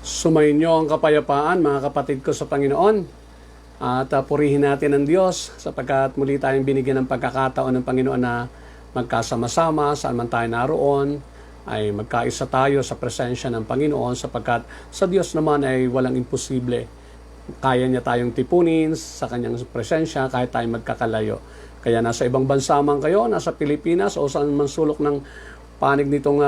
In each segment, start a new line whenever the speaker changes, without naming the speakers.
Sumainyo ang kapayapaan, mga kapatid ko sa Panginoon. At purihin natin ang Diyos sapagkat muli tayong binigyan ng pagkakataon ng Panginoon na magkasama-sama saan man tayo naroon, ay magkaisa tayo sa presensya ng Panginoon sapagkat sa Diyos naman ay walang imposible. Kaya niya tayong tipunin sa kanyang presensya kahit tayo magkakalayo. Kaya nasa ibang bansa man kayo, nasa Pilipinas o saan man sulok ng panig nitong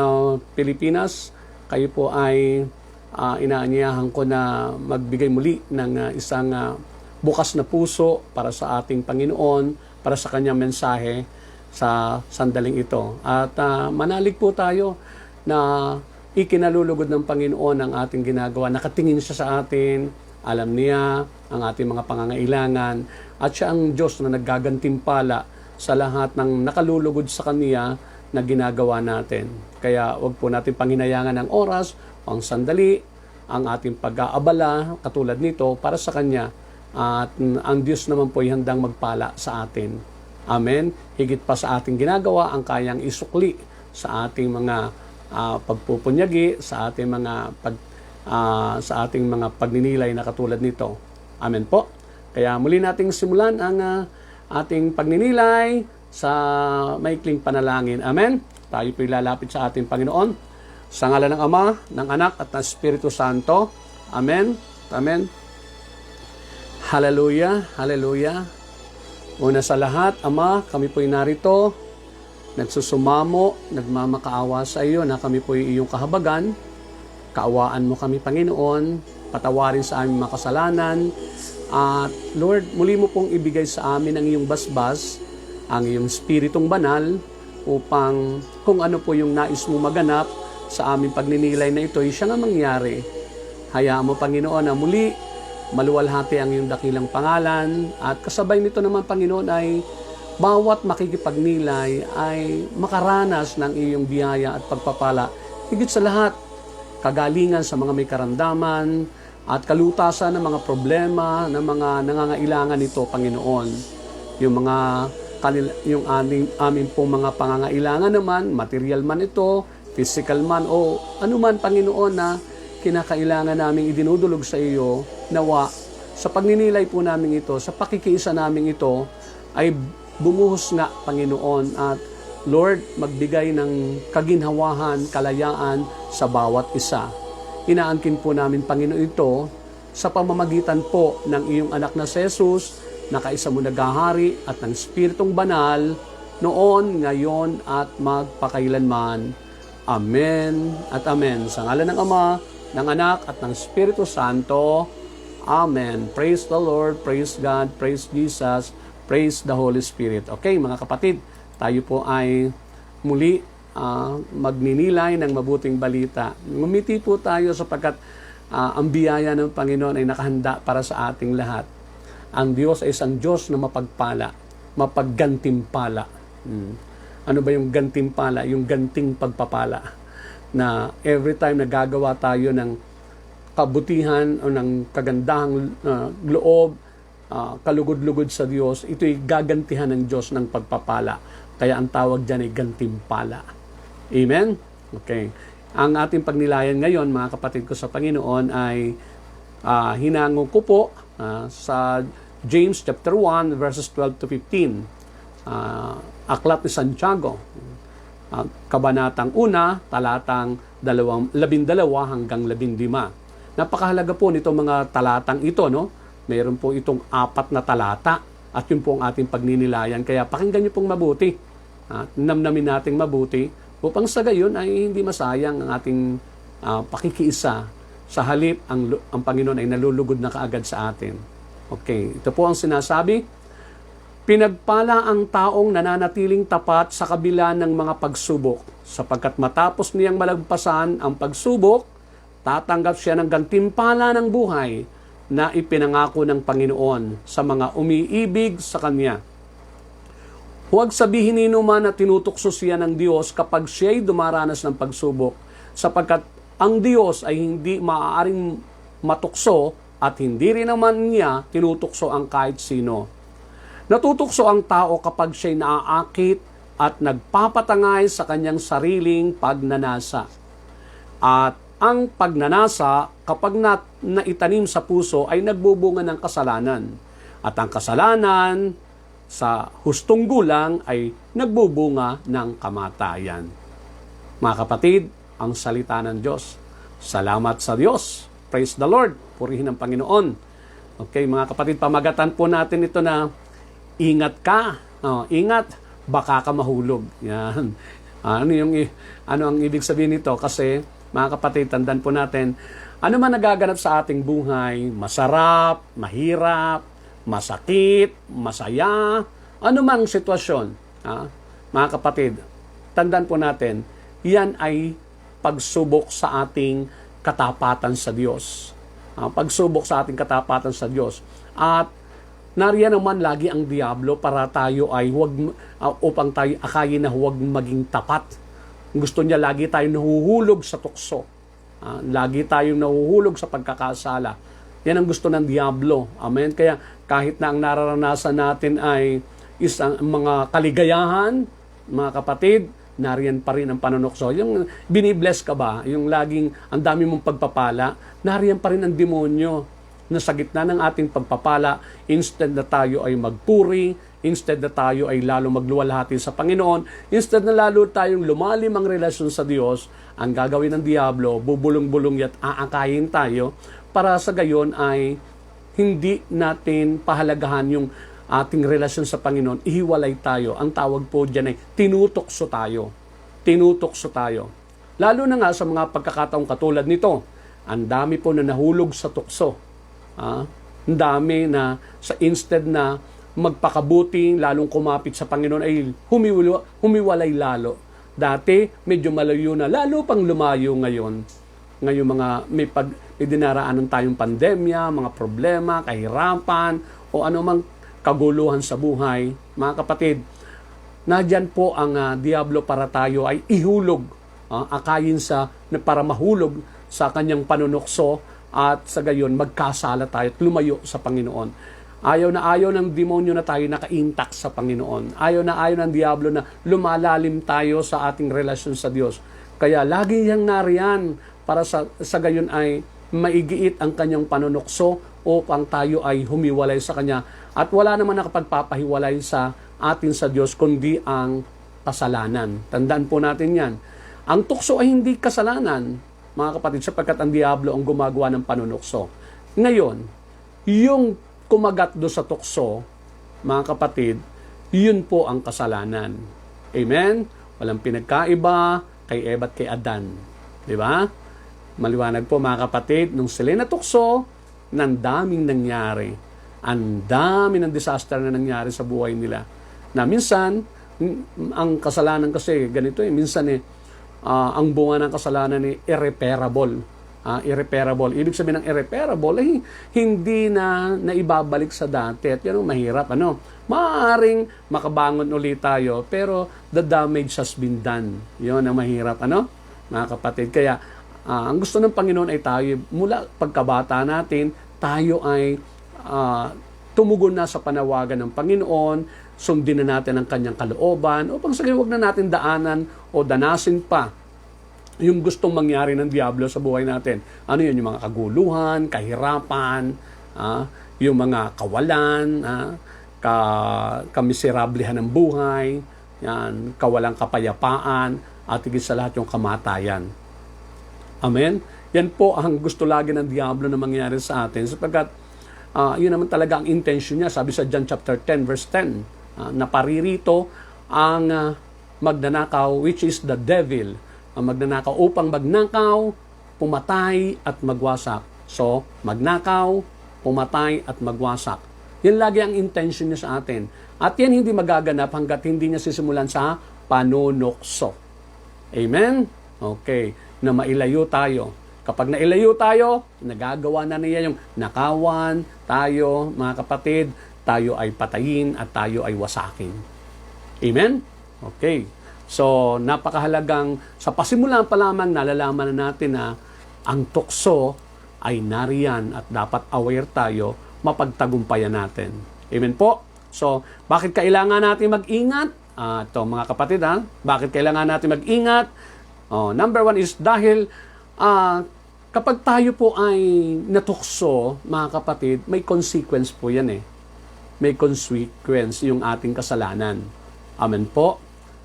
Pilipinas, kayo po ay inaanyayahan ko na magbigay muli ng isang bukas na puso para sa ating Panginoon, para sa kanyang mensahe sa sandaling ito. At manalig po tayo na ikinalulugod ng Panginoon ang ating ginagawa. Nakatingin siya sa atin, alam niya ang ating mga pangangailangan, at siya ang Diyos na naggagantimpala sa lahat ng nakalulugod sa Kanya na ginagawa natin. Kaya wag po natin panghinayangan ang oras, ang sandali, ang ating pag-aabala katulad nito para sa Kanya, at ang Diyos naman po ay handang magpala sa atin. Amen. Higit pa sa ating ginagawa ang kayang isukli sa ating mga pagpupunyagi, sa ating mga pagninilay na katulad nito. Amen po. Kaya muli nating simulan ang ating pagninilay sa maikling panalangin. Amen. Tayo po ilalapit sa ating Panginoon. Sa ngalan ng Ama, ng Anak, at ng Espiritu Santo. Amen. Amen. Hallelujah. Hallelujah. Una sa lahat, Ama, kami po'y narito, nagsusumamo, nagmamakaawa sa iyo na kami po'y iyong kahabagan. Kaawaan mo kami, Panginoon, patawarin sa aming mga kasalanan. At Lord, muli mo pong ibigay sa amin ang iyong basbas, ang iyong Spiritong banal, upang kung ano po yung nais mo maganap sa aming pagninilay na ito, siya nga mangyari. Hayaan mo, Panginoon, na muli maluwalhati ang iyong dakilang pangalan, at kasabay nito naman, Panginoon, ay bawat makikipagnilay ay makaranas ng iyong biyaya at pagpapala. Higit sa lahat, kagalingan sa mga may karamdaman at kalutasan ng mga problema, ng mga nangangailangan nito, Panginoon. Yung aming pong mga pangangailangan naman, material man ito, physical man o anuman, Panginoon, na kinakailangan naming idinudulog sa iyo, nawa sa pagninilay po namin ito, sa pakikiisa namin ito, ay bumuhos nga, Panginoon, at Lord, magbigay ng kaginhawahan, kalayaan sa bawat isa. Inaangkin po namin, Panginoon, ito sa pamamagitan po ng iyong anak na si Jesus, na kaisa mo naghahari at ng Espiritong Banal, noon, ngayon, at magpakailanman. Amen at amen. Sa ngalan ng Ama, ng Anak, at ng Espiritu Santo. Amen. Praise the Lord, praise God, praise Jesus, praise the Holy Spirit. Okay, mga kapatid, tayo po ay muli magninilay ng mabuting balita. Ngumiti po tayo sapagkat ang biyaya ng Panginoon ay nakahanda para sa ating lahat. Ang Diyos ay isang Diyos na mapagpala, mapaggantimpala. Ano ba yung gantimpala? Yung ganting pagpapala. Na every time na gagawa tayo ng kabutihan o ng kagandahang loob, kalugod-lugod sa Diyos, ito'y gagantihan ng Diyos ng pagpapala. Kaya ang tawag dyan ay gantimpala. Amen? Okay. Ang ating pagnilayan ngayon, mga kapatid ko sa Panginoon, ay hinango ko po sa James chapter 1 verses 12 to 15. Aklat ni Santiago, kabanatang 1, talatang 12 hanggang 15. Napakahalaga po nito mga talatang ito, no? Mayroon po itong 4 na talata, at yun po ang ating pagninilayan. Kaya pakinggan niyo pong mabuti, namnamin nating mabuti, upang sa gayon ay hindi masayang ang ating pakikiisa. Sa halip, ang Panginoon ay nalulugod na kaagad sa atin. Okay, ito po ang sinasabi. Pinagpala ang taong nananatiling tapat sa kabila ng mga pagsubok, sapagkat matapos niyang malagpasan ang pagsubok, tatanggap siya ng gantimpala ng buhay na ipinangako ng Panginoon sa mga umiibig sa Kanya. Huwag sabihin ni man na tinutukso siya ng Diyos kapag siya'y dumaranas ng pagsubok, sapagkat ang Diyos ay hindi maaaring matukso at hindi rin naman niya tinutukso ang kahit sino. Natutukso ang tao kapag siya'y naaakit at nagpapatangay sa kanyang sariling pagnanasa. At ang pagnanasa kapag naitanim sa puso ay nagbubunga ng kasalanan. At ang kasalanan sa hustong gulang ay nagbubunga ng kamatayan. Mga kapatid, ang salita ng Diyos. Salamat sa Diyos. Praise the Lord. Purihin ang Panginoon. Okay, mga kapatid, pamagatan po natin ito na ingat ka. Ingat, baka ka mahulog. Yan. Ano ang ibig sabihin nito? Kasi, mga kapatid, tandaan po natin, ano man nagaganap sa ating buhay, masarap, mahirap, masakit, masaya, ano mang sitwasyon, mga kapatid, tandaan po natin, yan ay pagsubok sa ating katapatan sa Diyos. Pagsubok sa ating katapatan sa Diyos. At nariyan naman lagi ang Diablo para tayo ay upang tayo akayin na huwag maging tapat. Gusto niya lagi tayong nahuhulog sa tukso. Lagi tayong nahuhulog sa pagkakasala. Yan ang gusto ng Diablo. Amen? Kaya kahit na ang nararanasan natin ay isang mga kaligayahan, mga kapatid, nariyan pa rin ang panunokso. Yung binibless ka ba? Yung laging ang dami mong pagpapala, nariyan pa rin ang demonyo na sa gitna ng ating pagpapala, instead na tayo ay magpuri, instead na tayo ay lalo magluwalhati sa Panginoon, instead na lalo tayong lumalim ang relasyon sa Diyos, ang gagawin ng Diablo, bubulong-bulong at aakayin tayo, para sa gayon ay hindi natin pahalagahan yung ating relasyon sa Panginoon, ihiwalay tayo. Ang tawag po dyan ay tinutokso tayo. Tinutokso tayo. Lalo na nga sa mga pagkakataong katulad nito, ang dami po na nahulog sa tukso. Ang dami na instead na magpakabuti, lalong kumapit sa Panginoon, ay humiwalay lalo. Dati, medyo malayo na, lalo pang lumayo ngayon. Ngayon may dinaraanan tayong pandemya, mga problema, kahirapan, o anumang kaguluhan sa buhay. Mga kapatid, nadyan po ang Diablo para tayo ay ihulog, akayin para mahulog sa kanyang panunokso at sa gayon magkasala tayo at lumayo sa Panginoon. Ayaw ng demonyo na tayo naka-intact sa Panginoon. Ayaw ng Diablo na lumalalim tayo sa ating relasyon sa Diyos. Kaya lagi niyang nariyan para sa gayon ay maigiit ang kanyang panunokso upang tayo ay humiwalay sa Kanya. At wala naman nakapagpapahiwalay sa atin sa Diyos kundi ang kasalanan. Tandaan po natin yan. Ang tukso ay hindi kasalanan, mga kapatid, sapagkat ang Diablo ang gumagawa ng panunokso. Ngayon, yung kumagat do sa tukso, mga kapatid, yun po ang kasalanan. Amen? Walang pinagkaiba kay Eva at kay Adan. Di ba? Maliwanag po, mga kapatid, nung sila natukso, nang daming nangyari. Ang dami ng disaster na nangyari sa buhay nila. Na minsan, ang kasalanan kasi, ganito minsan ang bunga ng kasalanan irreparable. Irreparable. Ibig sabihin ng irreparable ay hindi na naibabalik sa dati. At yan ang mahirap. Maaaring makabangon ulit tayo, pero the damage has been done. Yun ang mahirap. Mga kapatid. Kaya, ang gusto ng Panginoon ay tayo, mula pagkabata natin, tayo ay tumugon na sa panawagan ng Panginoon, sundin na natin ang kanyang kalooban, upang sa huwag na natin daanan o danasin pa yung gustong mangyari ng Diablo sa buhay natin. Ano yun? Yung mga kaguluhan, kahirapan, yung mga kawalan, kamiserablehan ng buhay, yan, kawalang kapayapaan, at higit sa lahat yung kamatayan. Amen? Yan po ang gusto lagi ng Diablo na mangyari sa atin, sapagkat yun naman talaga ang intention niya. Sabi sa John chapter 10 verse 10, naparirito ang magnanakaw, which is the devil. Ang magnanakaw upang magnakaw, pumatay at magwasak. So, magnakaw, pumatay at magwasak. Yan lagi ang intention niya sa atin. At yan hindi magaganap hanggat hindi niya sisimulan sa panunokso. Amen? Okay. Na mailayo tayo. Kapag nailayo tayo, nagagawa na niya yung nakawan tayo, mga kapatid, tayo ay patayin at tayo ay wasakin. Amen? Okay. So, napakahalagang, sa pasimulan pa lamang, nalalaman na natin na ang tukso ay nariyan at dapat aware tayo, mapagtagumpayan natin. Amen po? So, bakit kailangan natin mag-ingat? Ito mga kapatid, bakit kailangan natin mag-ingat? Number one is dahil Kapag tayo po ay natukso, mga kapatid, may consequence po yan eh. May consequence yung ating kasalanan. Amen po.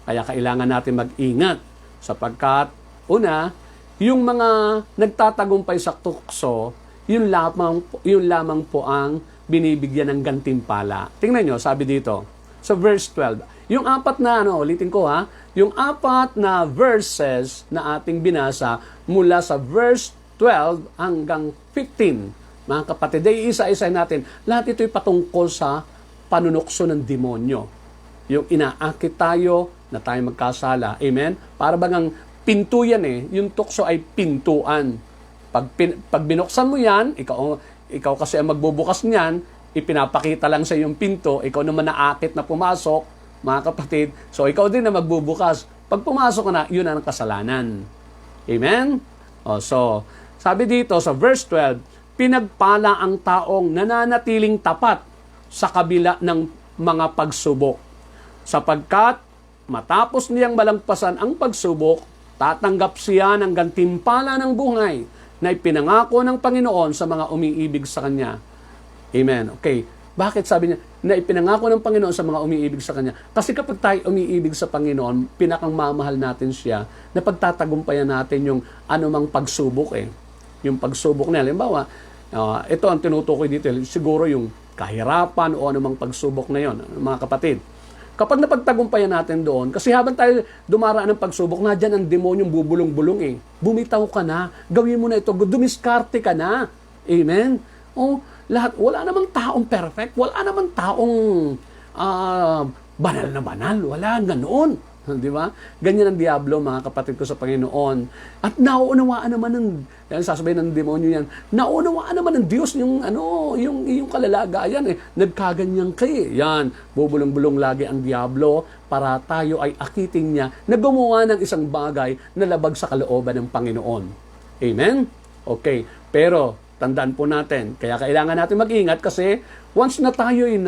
Kaya kailangan natin mag-ingat sapagkat, una, yung mga nagtatagumpay sa tukso, yun lamang po ang binibigyan ng gantimpala. Tingnan nyo, sabi dito, sa verse 12. Yung apat na, ulitin ko ha, yung apat na verses na ating binasa mula sa verse 12 hanggang 15. Mga kapatid, ay isa-isa natin. Lahat ito'y patungkol sa panunukso ng demonyo. Yung inaakit tayo na tayo magkasala. Amen? Para bagang pinto yan eh. Yung tukso ay pintuan. Pag binuksan mo yan, ikaw kasi ang magbubukas niyan, ipinapakita lang sa yung pinto, ikaw naman naakit na pumasok, mga kapatid. So, ikaw din na magbubukas. Pag pumasok ka na, yun ang kasalanan. Amen? So, sabi dito sa verse 12, pinagpala ang taong nananatiling tapat sa kabila ng mga pagsubok. Sapagkat matapos niyang malagpasan ang pagsubok, tatanggap siya ng gantimpala ng buhay na ipinangako ng Panginoon sa mga umiibig sa Kanya. Amen. Okay. Bakit sabi niya na ipinangako ng Panginoon sa mga umiibig sa Kanya? Kasi kapag tayo umiibig sa Panginoon, pinakang mamahal natin siya, na pagtatagumpayan natin yung anumang pagsubok eh. Yung pagsubok niya. Halimbawa, ito ang tinutukoy dito, siguro yung kahirapan o anumang pagsubok na yon, mga kapatid. Kapag napagtagumpayan natin doon, kasi habang tayo dumaraan ng pagsubok, nadyan ang demonyong bubulong-bulong eh. Bumitaw ka na, gawin mo na ito, dumiskarte ka na. Amen? Lahat, wala namang taong perfect, wala namang taong banal na banal, wala ganoon. Di ba? Ganyan ang Diablo, mga kapatid ko sa Panginoon. At nauunawaan naman sasabihin ng demonyo yan, nauunawaan naman ng Diyos yung kalalagayan eh. Nagkaganyan kay. Yan, bubulong-bulong lagi ang Diablo para tayo ay akiting niya na gumawa ng isang bagay na labag sa kalooban ng Panginoon. Amen? Okay. Pero, tandaan po natin, kaya kailangan natin mag-ingat kasi once na tayo ay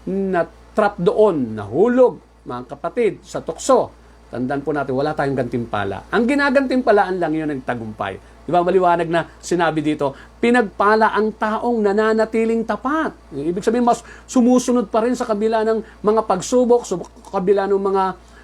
na-trap doon, nahulog, mga kapatid, sa tukso, tandaan po natin, wala tayong gantimpala. Ang ginagantimpalaan lang yun ng tagumpay. Di ba, maliwanag na sinabi dito, pinagpala ang taong nananatiling tapat. Ibig sabihin, mas sumusunod pa rin sa kabila ng mga pagsubok, sa kabila ng mga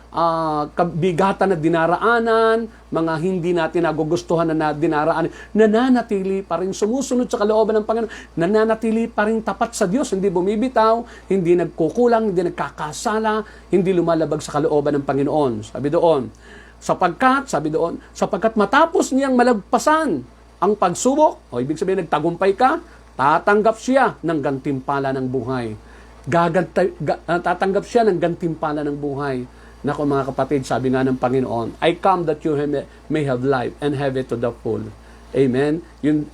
kabigatan na dinaraanan, mga hindi natin nagugustuhan na dinaraanan, nananatili pa rin sumusunod sa kalooban ng Panginoon, nananatili pa rin tapat sa Diyos, hindi bumibitaw, hindi nagkukulang, hindi nagkakasala, hindi lumalabag sa kalooban ng Panginoon. Sabi doon, sapagkat matapos niyang malagpasan ang pagsubok, ibig sabihin nagtagumpay ka, tatanggap siya ng gantimpala ng buhay. Tatanggap siya ng gantimpala ng buhay. Nako mga kapatid, sabi nga ng Panginoon, I come that you may have life and have it to the full. Amen? Yun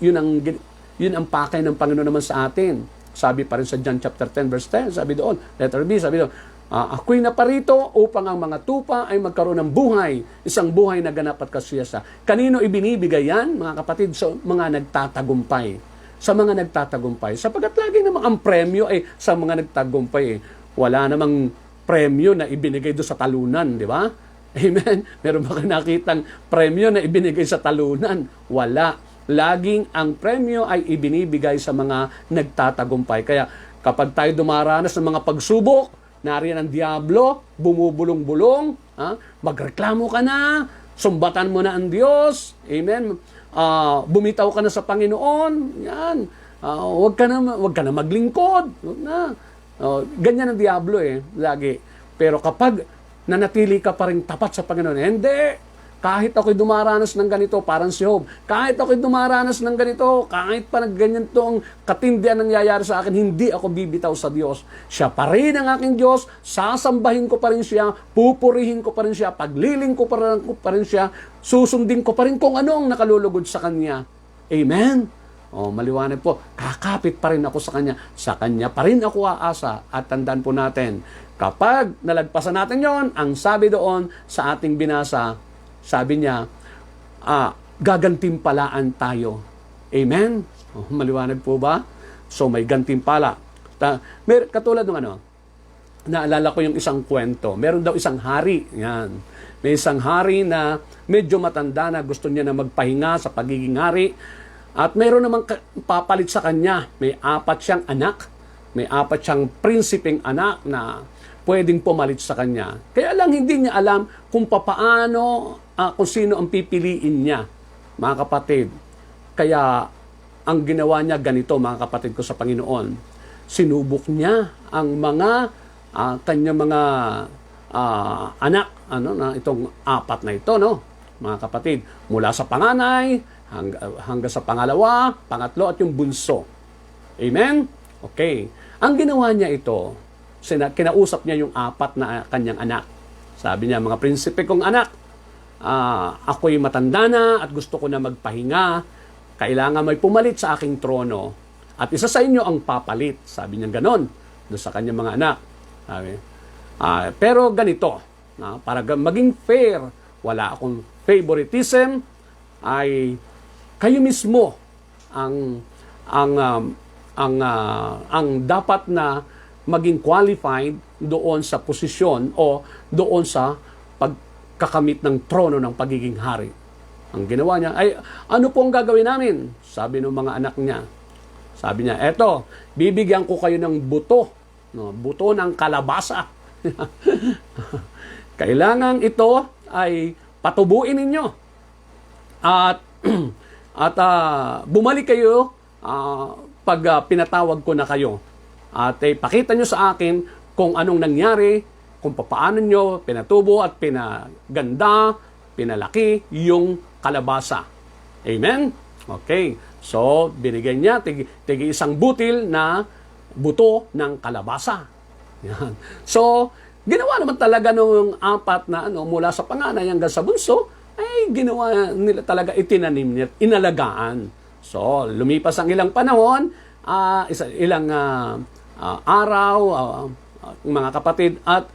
ang pakay ng Panginoon naman sa atin. Sabi pa rin sa John chapter 10 verse 10, sabi doon, letter B, sabi doon, ako'y naparito upang ang mga tupa ay magkaroon ng buhay, isang buhay na ganap at kasiyasa. Kanino ibinibigay yan, mga kapatid? Sa mga nagtatagumpay. Sa mga nagtatagumpay. Sapagkat lagi namang ang premyo ay sa mga nagtagumpay. Wala namang premyo na ibinigay doon sa talunan, di ba? Amen? Meron ba kayo nakitang premyo na ibinigay sa talunan? Wala. Laging ang premyo ay ibinibigay sa mga nagtatagumpay. Kaya kapag tayo dumaranas ng mga pagsubok, nariyan ang Diablo, bumubulong-bulong, magreklamo ka na, sumbatan mo na ang Diyos, amen? Bumitaw ka na sa Panginoon, yan. Huwag ka na maglingkod, huwag na. Ganyan ang Diablo lagi. Pero kapag nanatili ka pa rin tapat sa Panginoon, hindi. Kahit ako'y dumaranas ng ganito, parang si Job. Kahit ako'y dumaranas ng ganito, kahit pa ganyan to ang katindihan nangyayari sa akin, hindi ako bibitaw sa Diyos. Siya pa rin ang aking Diyos, sasambahin ko pa rin siya, pupurihin ko pa rin siya, pagliling ko pa rin siya, susundin ko pa rin kung ano ang nakalulugod sa Kanya. Amen? Maliwanag po, kakapit pa rin ako sa Kanya pa rin ako aasa. At tandaan po natin, kapag nalagpasan natin yon, ang sabi doon sa ating binasa, sabi niya, gagantimpalaan tayo. Amen? Maliwanag po ba? So may gantimpala. Katulad ng naalala ko yung isang kwento. Meron daw isang hari. Yan. May isang hari na medyo matanda na gusto niya na magpahinga sa pagiging hari. At meron namang papalit sa kanya. May 4 siyang anak. May 4 siyang prinsipeng anak na pwedeng pumalit sa kanya. Kaya lang hindi niya alam kung papaano, kung sino ang pipiliin niya, mga kapatid. Kaya ang ginawa niya ganito, mga kapatid ko sa Panginoon. Sinubok niya ang mga kanyang mga anak, na itong 4 na ito, no? Mga kapatid, mula sa panganay hanggang sa pangalawa, pangatlo at yung bunso. Amen? Okay. Ang ginawa niya ito, kinausap niya yung 4 na kanyang anak. Sabi niya, mga prinsipe kong anak, ako'y matanda na at gusto ko na magpahinga. Kailangan may pumalit sa aking trono. At isa sa inyo ang papalit. Sabi niya ganon doon sa kanyang mga anak. Sabi, pero ganito, para maging fair, wala akong favoritism, ay kayo mismo ang dapat na maging qualified doon sa posisyon o doon sa pagkakamit ng trono ng pagiging hari. Ang ginawa niya ay, ano pong gagawin namin? Sabi ng mga anak niya. Sabi niya, eto, bibigyan ko kayo ng buto. No, buto ng kalabasa. Kailangan ito ay patubuin ninyo. At bumalik kayo pag pinatawag ko na kayo. At pakita nyo sa akin kung anong nangyari, kung paano nyo pinatubo at pinaganda, pinalaki yung kalabasa. Amen? Okay. So, binigyan niya tigi isang butil na buto ng kalabasa. Yan. So, ginawa naman talaga nung 4 na mula sa panganay hanggang sa bunso, ay ginawa nila talaga, itinanim nila, inalagaan. So, lumipas ang ilang panahon, ilang araw, mga kapatid, at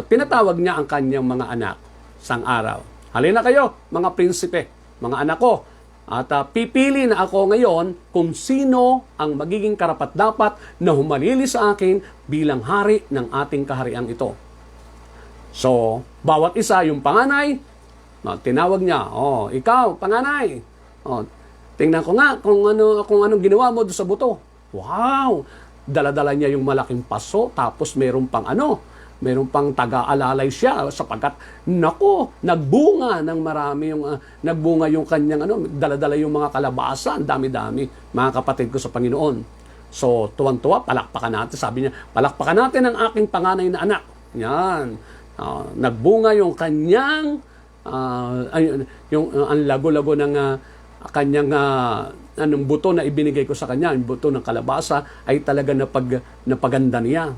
pinatawag niya ang kanyang mga anak sang araw. Halina kayo, mga prinsipe, mga anak ko, at pipili na ako ngayon kung sino ang magiging karapat-dapat na humalili sa akin bilang hari ng ating kahariang ito. So, bawat isa, yung panganay, tinawag niya, ikaw, panganay, tingnan ko nga kung anong ginawa mo doon sa buto. Wow! Dala-dala niya yung malaking paso, tapos meron pang taga-alalay siya sapagkat nagbunga ng marami nagbunga yung kanyang dala-dala yung mga kalabasa, ang dami-dami, mga kapatid ko sa Panginoon. So, tuwan-tuwa, palakpakan natin. Sabi niya, palakpakan natin ang aking panganay na anak. Yan. Nagbunga yung kanyang ang lago-lago ng kanyang buto na ibinigay ko sa kanya, yung buto ng kalabasa ay talaga napaganda niya.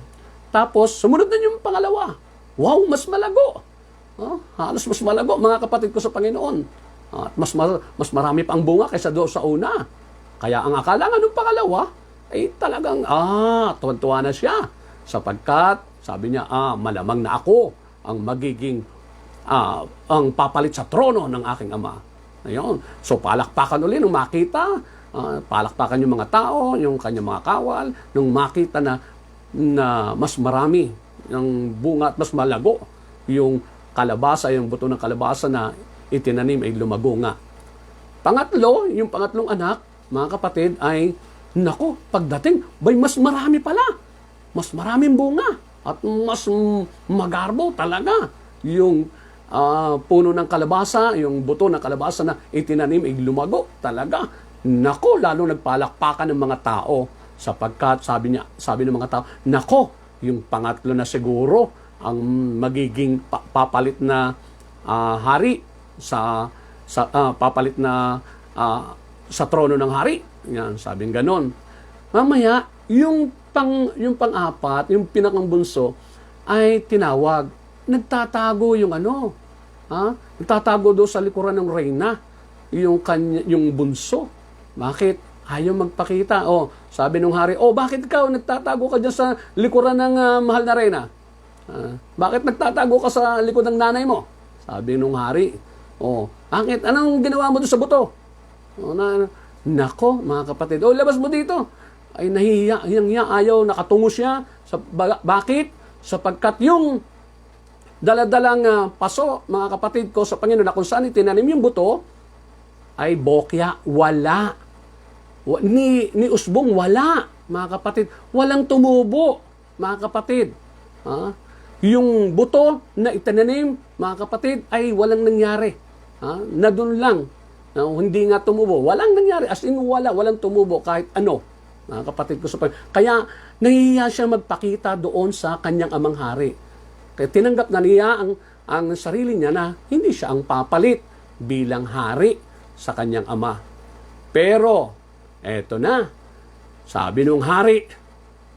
Tapos, sumunod na yung pangalawa. Wow, mas malago. Halos mas malago, mga kapatid ko sa Panginoon. At mas marami pa ang bunga kaysa doon sa una. Kaya ang akala nga nung pangalawa, ay talagang, tuwan-tuwa na siya. Sapagkat, sabi niya, malamang na ako ang magiging, ang papalit sa trono ng aking ama. Ayun. So, palakpakan ulit nung makita. Palakpakan yung mga tao, yung kanyang mga kawal, nung makita na mas marami ng bunga at mas malago yung kalabasa, yung buto ng kalabasa na itinanim ay lumago nga. Pangatlo, yung pangatlong anak, mga kapatid, ay nako, pagdating, mas marami pala. Mas maraming bunga at mas magarbo talaga yung puno ng kalabasa, yung buto ng kalabasa na itinanim ay lumago talaga. Nako, lalo nagpalakpakan ng mga tao. Sapagkat sabi ng mga tao, nako, yung pangatlo na siguro ang magiging papalit na hari papalit na sa trono ng hari. Yan, sabing ganon. Mamaya, yung pang-apat, yung pinakambunso ay tinawag. Nagtatago yung nagtatago doon sa likuran ng reyna, yung bunso. Bakit? Ayaw magpakita. Sabi nung hari, bakit ikaw nagtatago ka dyan sa likuran ng mahal na reyna? Bakit nagtatago ka sa likod ng nanay mo? Sabi nung hari, bakit? Anong ginawa mo doon sa buto? Nako, mga kapatid, labas mo dito. Ay nahihiya, ayaw, nakatungo siya. Bakit? Sapagkat yung daladalang paso, mga kapatid ko sa Panginoon, na kung saan itinanim yung buto, ay bokya, wala. Ni usbong, wala, mga kapatid. Walang tumubo, mga kapatid. Yung buto na itinanim, mga kapatid, ay walang nangyari. Na doon lang. Hindi nga tumubo. Walang nangyari. As in, walang tumubo kahit ano. Mga kapatid ko sa Panginoon. Kaya, nahihiya siya magpakita doon sa kanyang amang hari. Kaya tinanggap na niya ang sarili niya na hindi siya ang papalit bilang hari sa kanyang ama. Pero, eto na. Sabi nung hari,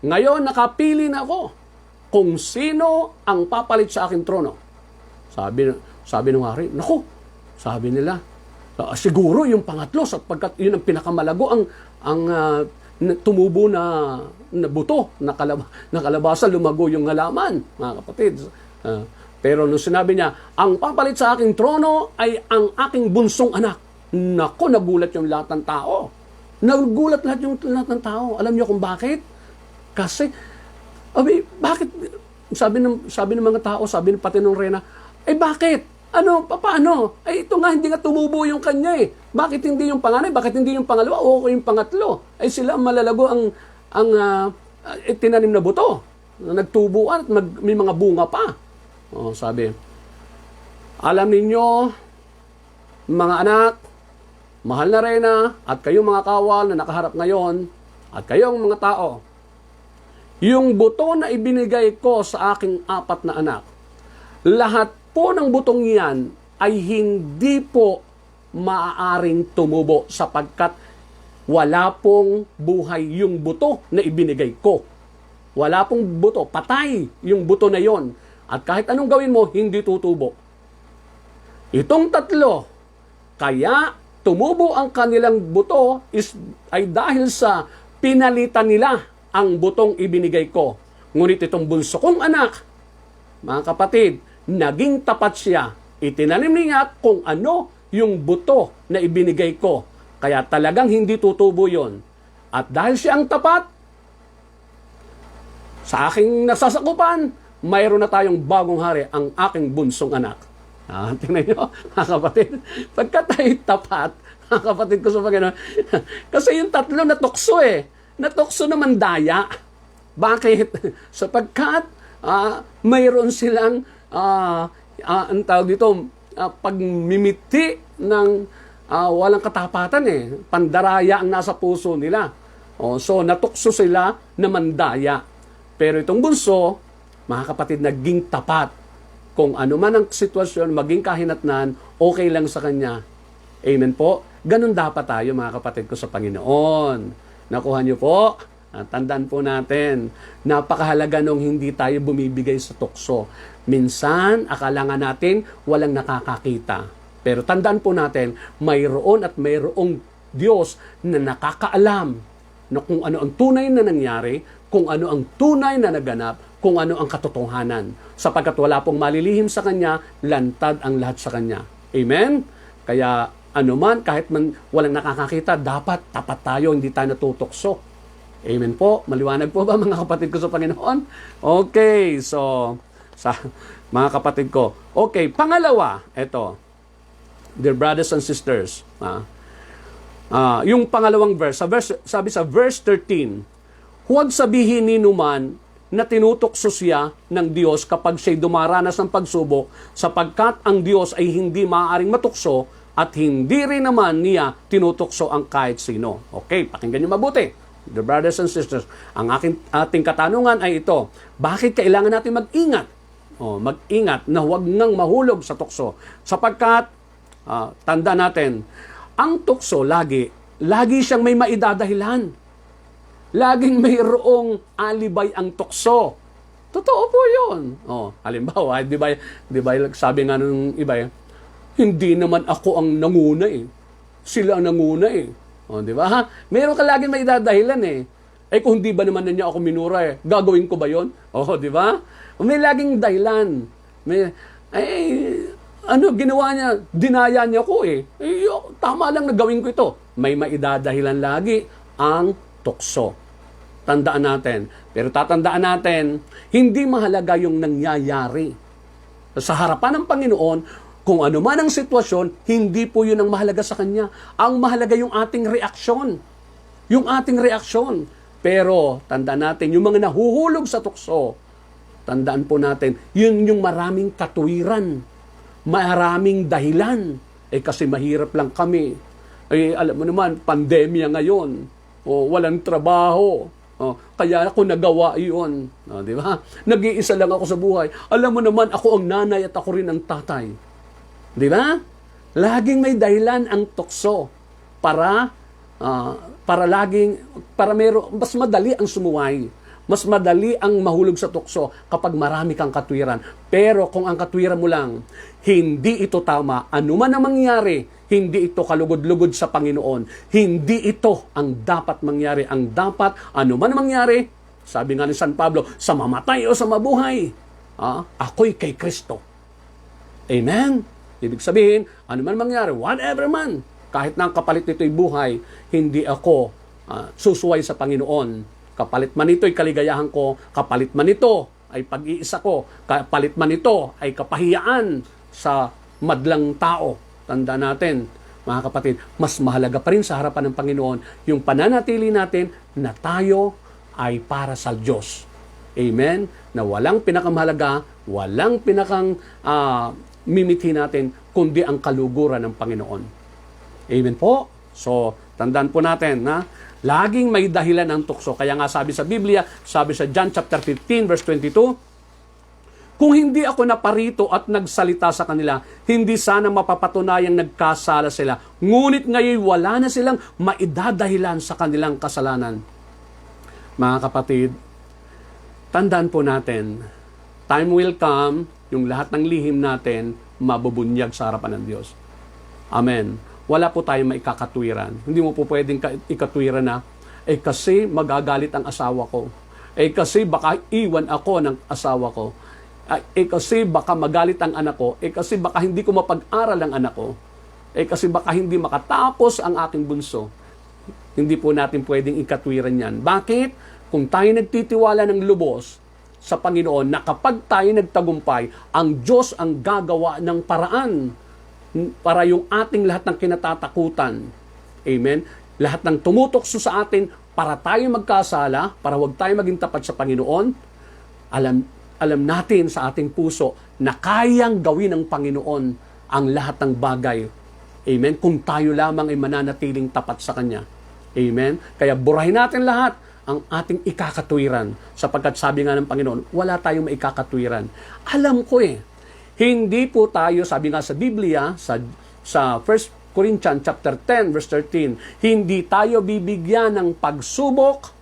ngayon nakapili na ako kung sino ang papalit sa aking trono. Sabi nung hari, naku, sabi nila, siguro yung pangatlo sapagkat yun ang pinakamalago ang tumubo na buto, na kalabasa, lumago yung halaman, mga kapatid. Pero nung sinabi niya, ang papalit sa aking trono ay ang aking bunsong anak. Naku, nagulat yung lahat ng tao. Nagulat lahat ng tao. Alam niyo kung bakit? Kasi, bakit? Sabi ng mga tao, sabi pati ng reyna, bakit? Paano? Ito nga, hindi nga tumubo yung kanya eh. Bakit hindi yung panganay? Bakit hindi yung pangalawa? O yung pangatlo? Sila malalago ang tinanim na buto. Nagtubuan at may mga bunga pa. Sabi, alam ninyo, mga anak, mahal na reyna, at kayong mga kawal na nakaharap ngayon, at kayong mga tao, yung buto na ibinigay ko sa aking 4 na anak, lahat po ng butong yan ay hindi po maaaring tumubo sapagkat wala pong buhay yung buto na ibinigay ko. Wala pong buto. Patay yung buto na yon. At kahit anong gawin mo, hindi tutubo. Itong 3, kaya tumubo ang kanilang buto ay dahil sa pinalitan nila ang butong ibinigay ko. Ngunit itong bunso kong anak, mga kapatid, naging tapat siya. Itinanim niya kung ano yung buto na ibinigay ko. Kaya talagang hindi tutubo yon. At dahil siya ang tapat, sa aking nasasakupan, mayroon na tayong bagong hari, ang aking bunsong anak. Tingnan nyo, mga kapatid. Pagka tayo tapat, mga kapatid ko sa Panginoon, kasi yung 3 natukso eh. Natukso naman daya. Bakit? Sapagkat mayroon silang ang tawag dito, pagmimiti ng walang katapatan eh. Pandaraya ang nasa puso nila. So, natukso sila na mandaya. Pero itong bunso, mga kapatid, naging tapat. Kung ano man ang sitwasyon, maging kahinatnan, okay lang sa kanya. Amen po? Ganun dapat tayo, mga kapatid ko sa Panginoon. Nakuha niyo po? Tandaan po natin, napakahalaga nung hindi tayo bumibigay sa tukso. Minsan, akala nga natin walang nakakakita. Pero tandaan po natin, mayroon at mayroong Diyos na nakakaalam na kung ano ang tunay na nangyari, kung ano ang tunay na naganap, kung ano ang katotohanan. Sapagkat wala pong malilihim sa Kanya, lantad ang lahat sa Kanya. Amen? Kaya anuman, kahit man walang nakakakita, dapat tapat tayo, hindi tayo natutokso. Amen po? Maliwanag po ba mga kapatid ko sa Panginoon? Okay, so, mga kapatid ko. Okay, pangalawa, eto, dear brothers and sisters, yung pangalawang verse, sabi sa verse 13, huwag sabihin ni numan na tinutokso siya ng Diyos kapag siya'y dumaranas ng pagsubok, sapagkat ang Diyos ay hindi maaaring matukso at hindi rin naman niya tinutokso ang kahit sino. Okay, pakinggan niyo mabuti. The brothers and sisters, ang ating katanungan ay ito, bakit kailangan natin mag-ingat? Mag-ingat na huwag nang mahulog sa tukso. Sapagkat, tanda natin, ang tukso lagi siyang may maidadahilan. Laging mayroong alibay ang tukso. Totoo po yun. Halimbawa, di ba sabi nga ng iba, hindi naman ako ang nanguna eh. Sila ang nanguna eh. Di ba? Meron ka laging maidadahilan eh. Kung hindi ba naman na niya ako minura eh, gagawin ko ba yun? Di ba? May laging dahilan. Ginawa niya, dinaya niya ko eh. Tama lang na gawin ko ito. May maidadahilan lagi ang tukso. Tandaan natin. Pero tatandaan natin, hindi mahalaga yung nangyayari. Sa harapan ng Panginoon, kung ano man ang sitwasyon, hindi po yun ang mahalaga sa Kanya. Ang mahalaga yung ating reaksyon. Yung ating reaksyon. Pero, tandaan natin, yung mga nahuhulog sa tukso, tandaan po natin, yun yung maraming katuwiran, maraming dahilan. Kasi mahirap lang kami. Alam mo naman, pandemya ngayon. Walang trabaho. Kaya ako nagawa yun. Di ba? Nag-iisa lang ako sa buhay. Alam mo naman, ako ang nanay at ako rin ang tatay. Di ba? Laging may dahilan ang tukso para mas madali ang sumuway. Mas madali ang mahulog sa tukso kapag marami kang katwiran. Pero kung ang katwiran mo lang, hindi ito tama, anuman ang mangyari, hindi ito kalugod-lugod sa Panginoon. Hindi ito ang dapat mangyari. Ang dapat, anuman ang mangyari, sabi nga ni San Pablo, sa mamatay o sa mabuhay, ako'y kay Kristo. Amen? Ibig sabihin, anuman mangyari, whatever man, kahit na ang kapalit nito'y buhay, hindi ako susuway sa Panginoon. Kapalit man ito'y kaligayahan ko, kapalit man ito ay pag-iisa ko, kapalit man ito ay kapahiyaan sa madlang tao. Tanda natin, mga kapatid, mas mahalaga pa rin sa harapan ng Panginoon yung pananatili natin na tayo ay para sa Diyos. Amen? Na walang pinakamahalaga, walang pinakang mimithi natin, kundi ang kaluguran ng Panginoon. Amen po? So, tandaan po natin na laging may dahilan ang tukso. Kaya nga sabi sa Biblia, sabi sa John chapter 15 verse 22, kung hindi ako naparito at nagsalita sa kanila, hindi sana mapapatunayang nagkasala sila. Ngunit ngayon wala na silang maidadahilan sa kanilang kasalanan. Mga kapatid, tandaan po natin, time will come, yung lahat ng lihim natin, mabubunyag sa harapan ng Diyos. Amen. Wala po tayong maikakatwiran. Hindi mo po pwedeng ikatwiran na, kasi magagalit ang asawa ko. Kasi baka iwan ako ng asawa ko. Kasi baka magalit ang anak ko. Kasi baka hindi ko mapag-aral ang anak ko. Kasi baka hindi makatapos ang aking bunso. Hindi po natin pwedeng ikatwiran yan. Bakit? Kung tayo nagtitiwala ng lubos sa Panginoon na kapag tayo nagtagumpay, ang Diyos ang gagawa ng paraan para yung ating lahat ng kinatatakutan. Amen? Lahat ng tumutokso sa atin para tayo magkasala, para huwag tayo maging tapat sa Panginoon, alam natin sa ating puso na kayang gawin ng Panginoon ang lahat ng bagay. Amen? Kung tayo lamang ay mananatiling tapat sa Kanya. Amen? Kaya burahin natin lahat ang ating ikakatwiran. Sapagkat sabi nga ng Panginoon, wala tayong maikakatwiran. Alam ko hindi po tayo, sabi nga sa Biblia, sa 1 Corinthians chapter 10, verse 13, hindi tayo bibigyan ng pagsubok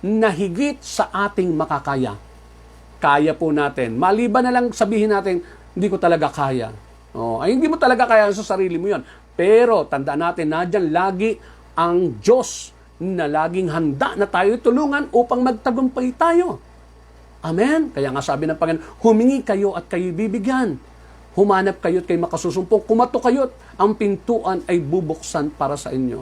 na higit sa ating makakaya. Kaya po natin. Maliban na lang sabihin natin, hindi ko talaga kaya. Hindi mo talaga kaya sa sarili mo yun. Pero tandaan natin, nadyan lagi ang Diyos na laging handa na tayo tulungan upang magtagumpay tayo. Amen? Kaya nga sabi ng Panginoon, humingi kayo at kayo bibigyan. Humanap kayo at kayo makasusumpong. Kumato kayo at ang pintuan ay bubuksan para sa inyo.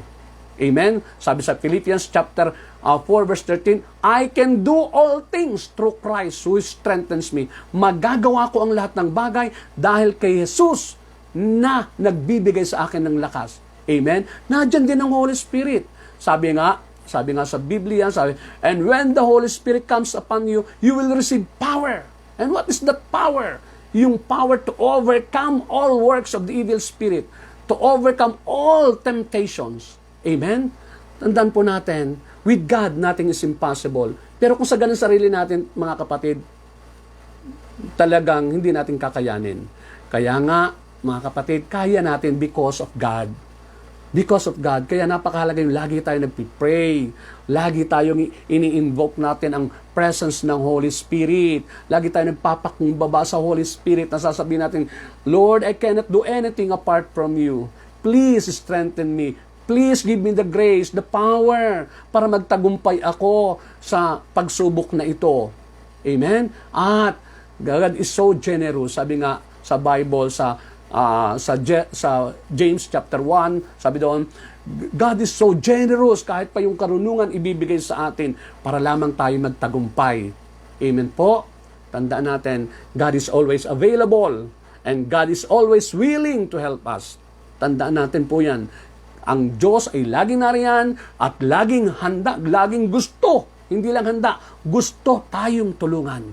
Amen? Sabi sa Philippians chapter 4 verse 13, I can do all things through Christ who strengthens me. Magagawa ko ang lahat ng bagay dahil kay Jesus na nagbibigay sa akin ng lakas. Amen? Nandiyan din ang Holy Spirit. Sabi nga sa Biblia, and when the Holy Spirit comes upon you, you will receive power. And what is that power? Yung power to overcome all works of the evil spirit, to overcome all temptations. Amen? Tandaan po natin, with God, nothing is impossible. Pero kung sa ganun sarili natin, mga kapatid, talagang hindi natin kakayanin. Kaya nga, mga kapatid, kaya natin because of God. Because of God. Kaya napakahalaga yung lagi tayo nagpipray. Lagi tayong ini-invoke natin ang presence ng Holy Spirit. Lagi tayo nagpapakumbaba sa Holy Spirit na sasabihin natin, Lord, I cannot do anything apart from you. Please strengthen me. Please give me the grace, the power para magtagumpay ako sa pagsubok na ito. Amen? At God is so generous. Sabi nga sa Bible, sa James chapter 1, sabi doon, God is so generous, kahit pa yung karunungan ibibigay sa atin para lamang tayo magtagumpay. Amen po? Tandaan natin, God is always available and God is always willing to help us. Tandaan natin po yan. Ang Diyos ay laging nariyan at laging handa, laging gusto. Hindi lang handa, gusto tayong tulungan.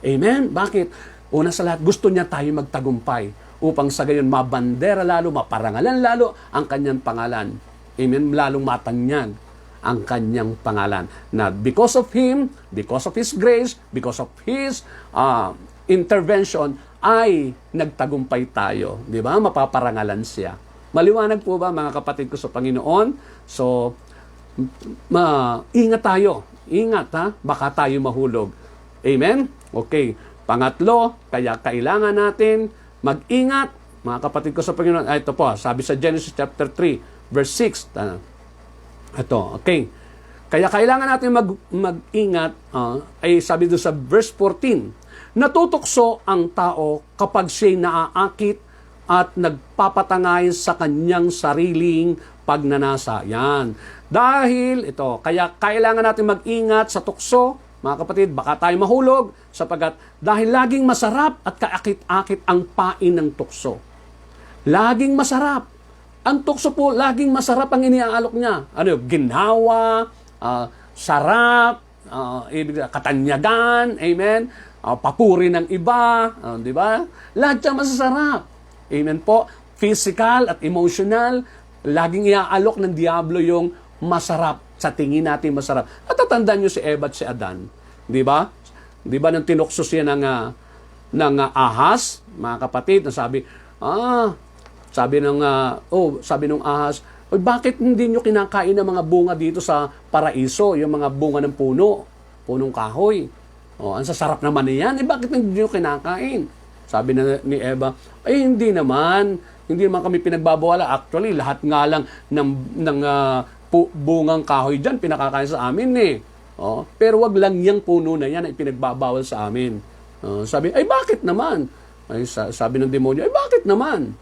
Amen? Bakit? Una sa lahat, gusto niya tayo magtagumpay upang sa gayon mabandera lalo, maparangalan lalo ang kanyang pangalan. Amen? Lalong matanyag ang kanyang pangalan. Na because of Him, because of His grace, because of His intervention, ay nagtagumpay tayo. Di ba? Mapaparangalan siya. Maliwanag po ba mga kapatid ko sa Panginoon? So, ingat tayo. Ingat ha, baka tayo mahulog. Amen? Okay. Pangatlo, kaya kailangan natin mag-ingat. Mga kapatid ko sa Panginoon, ito po, sabi sa Genesis chapter 3, verse 6. Ito, okay. Kaya kailangan natin mag-ingat, ay sabi doon sa verse 14, natutokso ang tao kapag siya'y naaakit at nagpapatangay sa kanyang sariling pagnanasa. Yan. Dahil ito, kaya kailangan natin mag-ingat sa tukso, mga kapatid, baka tayo mahulog, sapagkat dahil laging masarap at kaakit-akit ang pain ng tukso. Laging masarap. Ang tukso po, laging masarap ang iniaalok niya. Ano, ginawa, sarap, katanyagan, amen, papuri ng iba, di ba? Lahat siya masasarap. Amen po. Physical at emotional, laging iaalok ng Diablo yung masarap. Sa tingin natin masarap. At tatandaan nyo si Eva at si Adan. Di ba? Di ba nang tinukso siya ng ahas, mga kapatid, na sabi ng ahas, bakit hindi nyo kinakain ng mga bunga dito sa paraiso, yung mga bunga ng punong kahoy? Ang sasarap naman niyan, bakit hindi nyo kinakain? Sabi ni Eva, hindi naman kami pinagbabawala. Actually, lahat nga lang ng bungang kahoy dyan, pinakakain sa amin eh. Pero wag lang yung puno na yan ay pinagbabawal sa amin. Sabi, bakit naman? Sabi ng demonyo, bakit naman?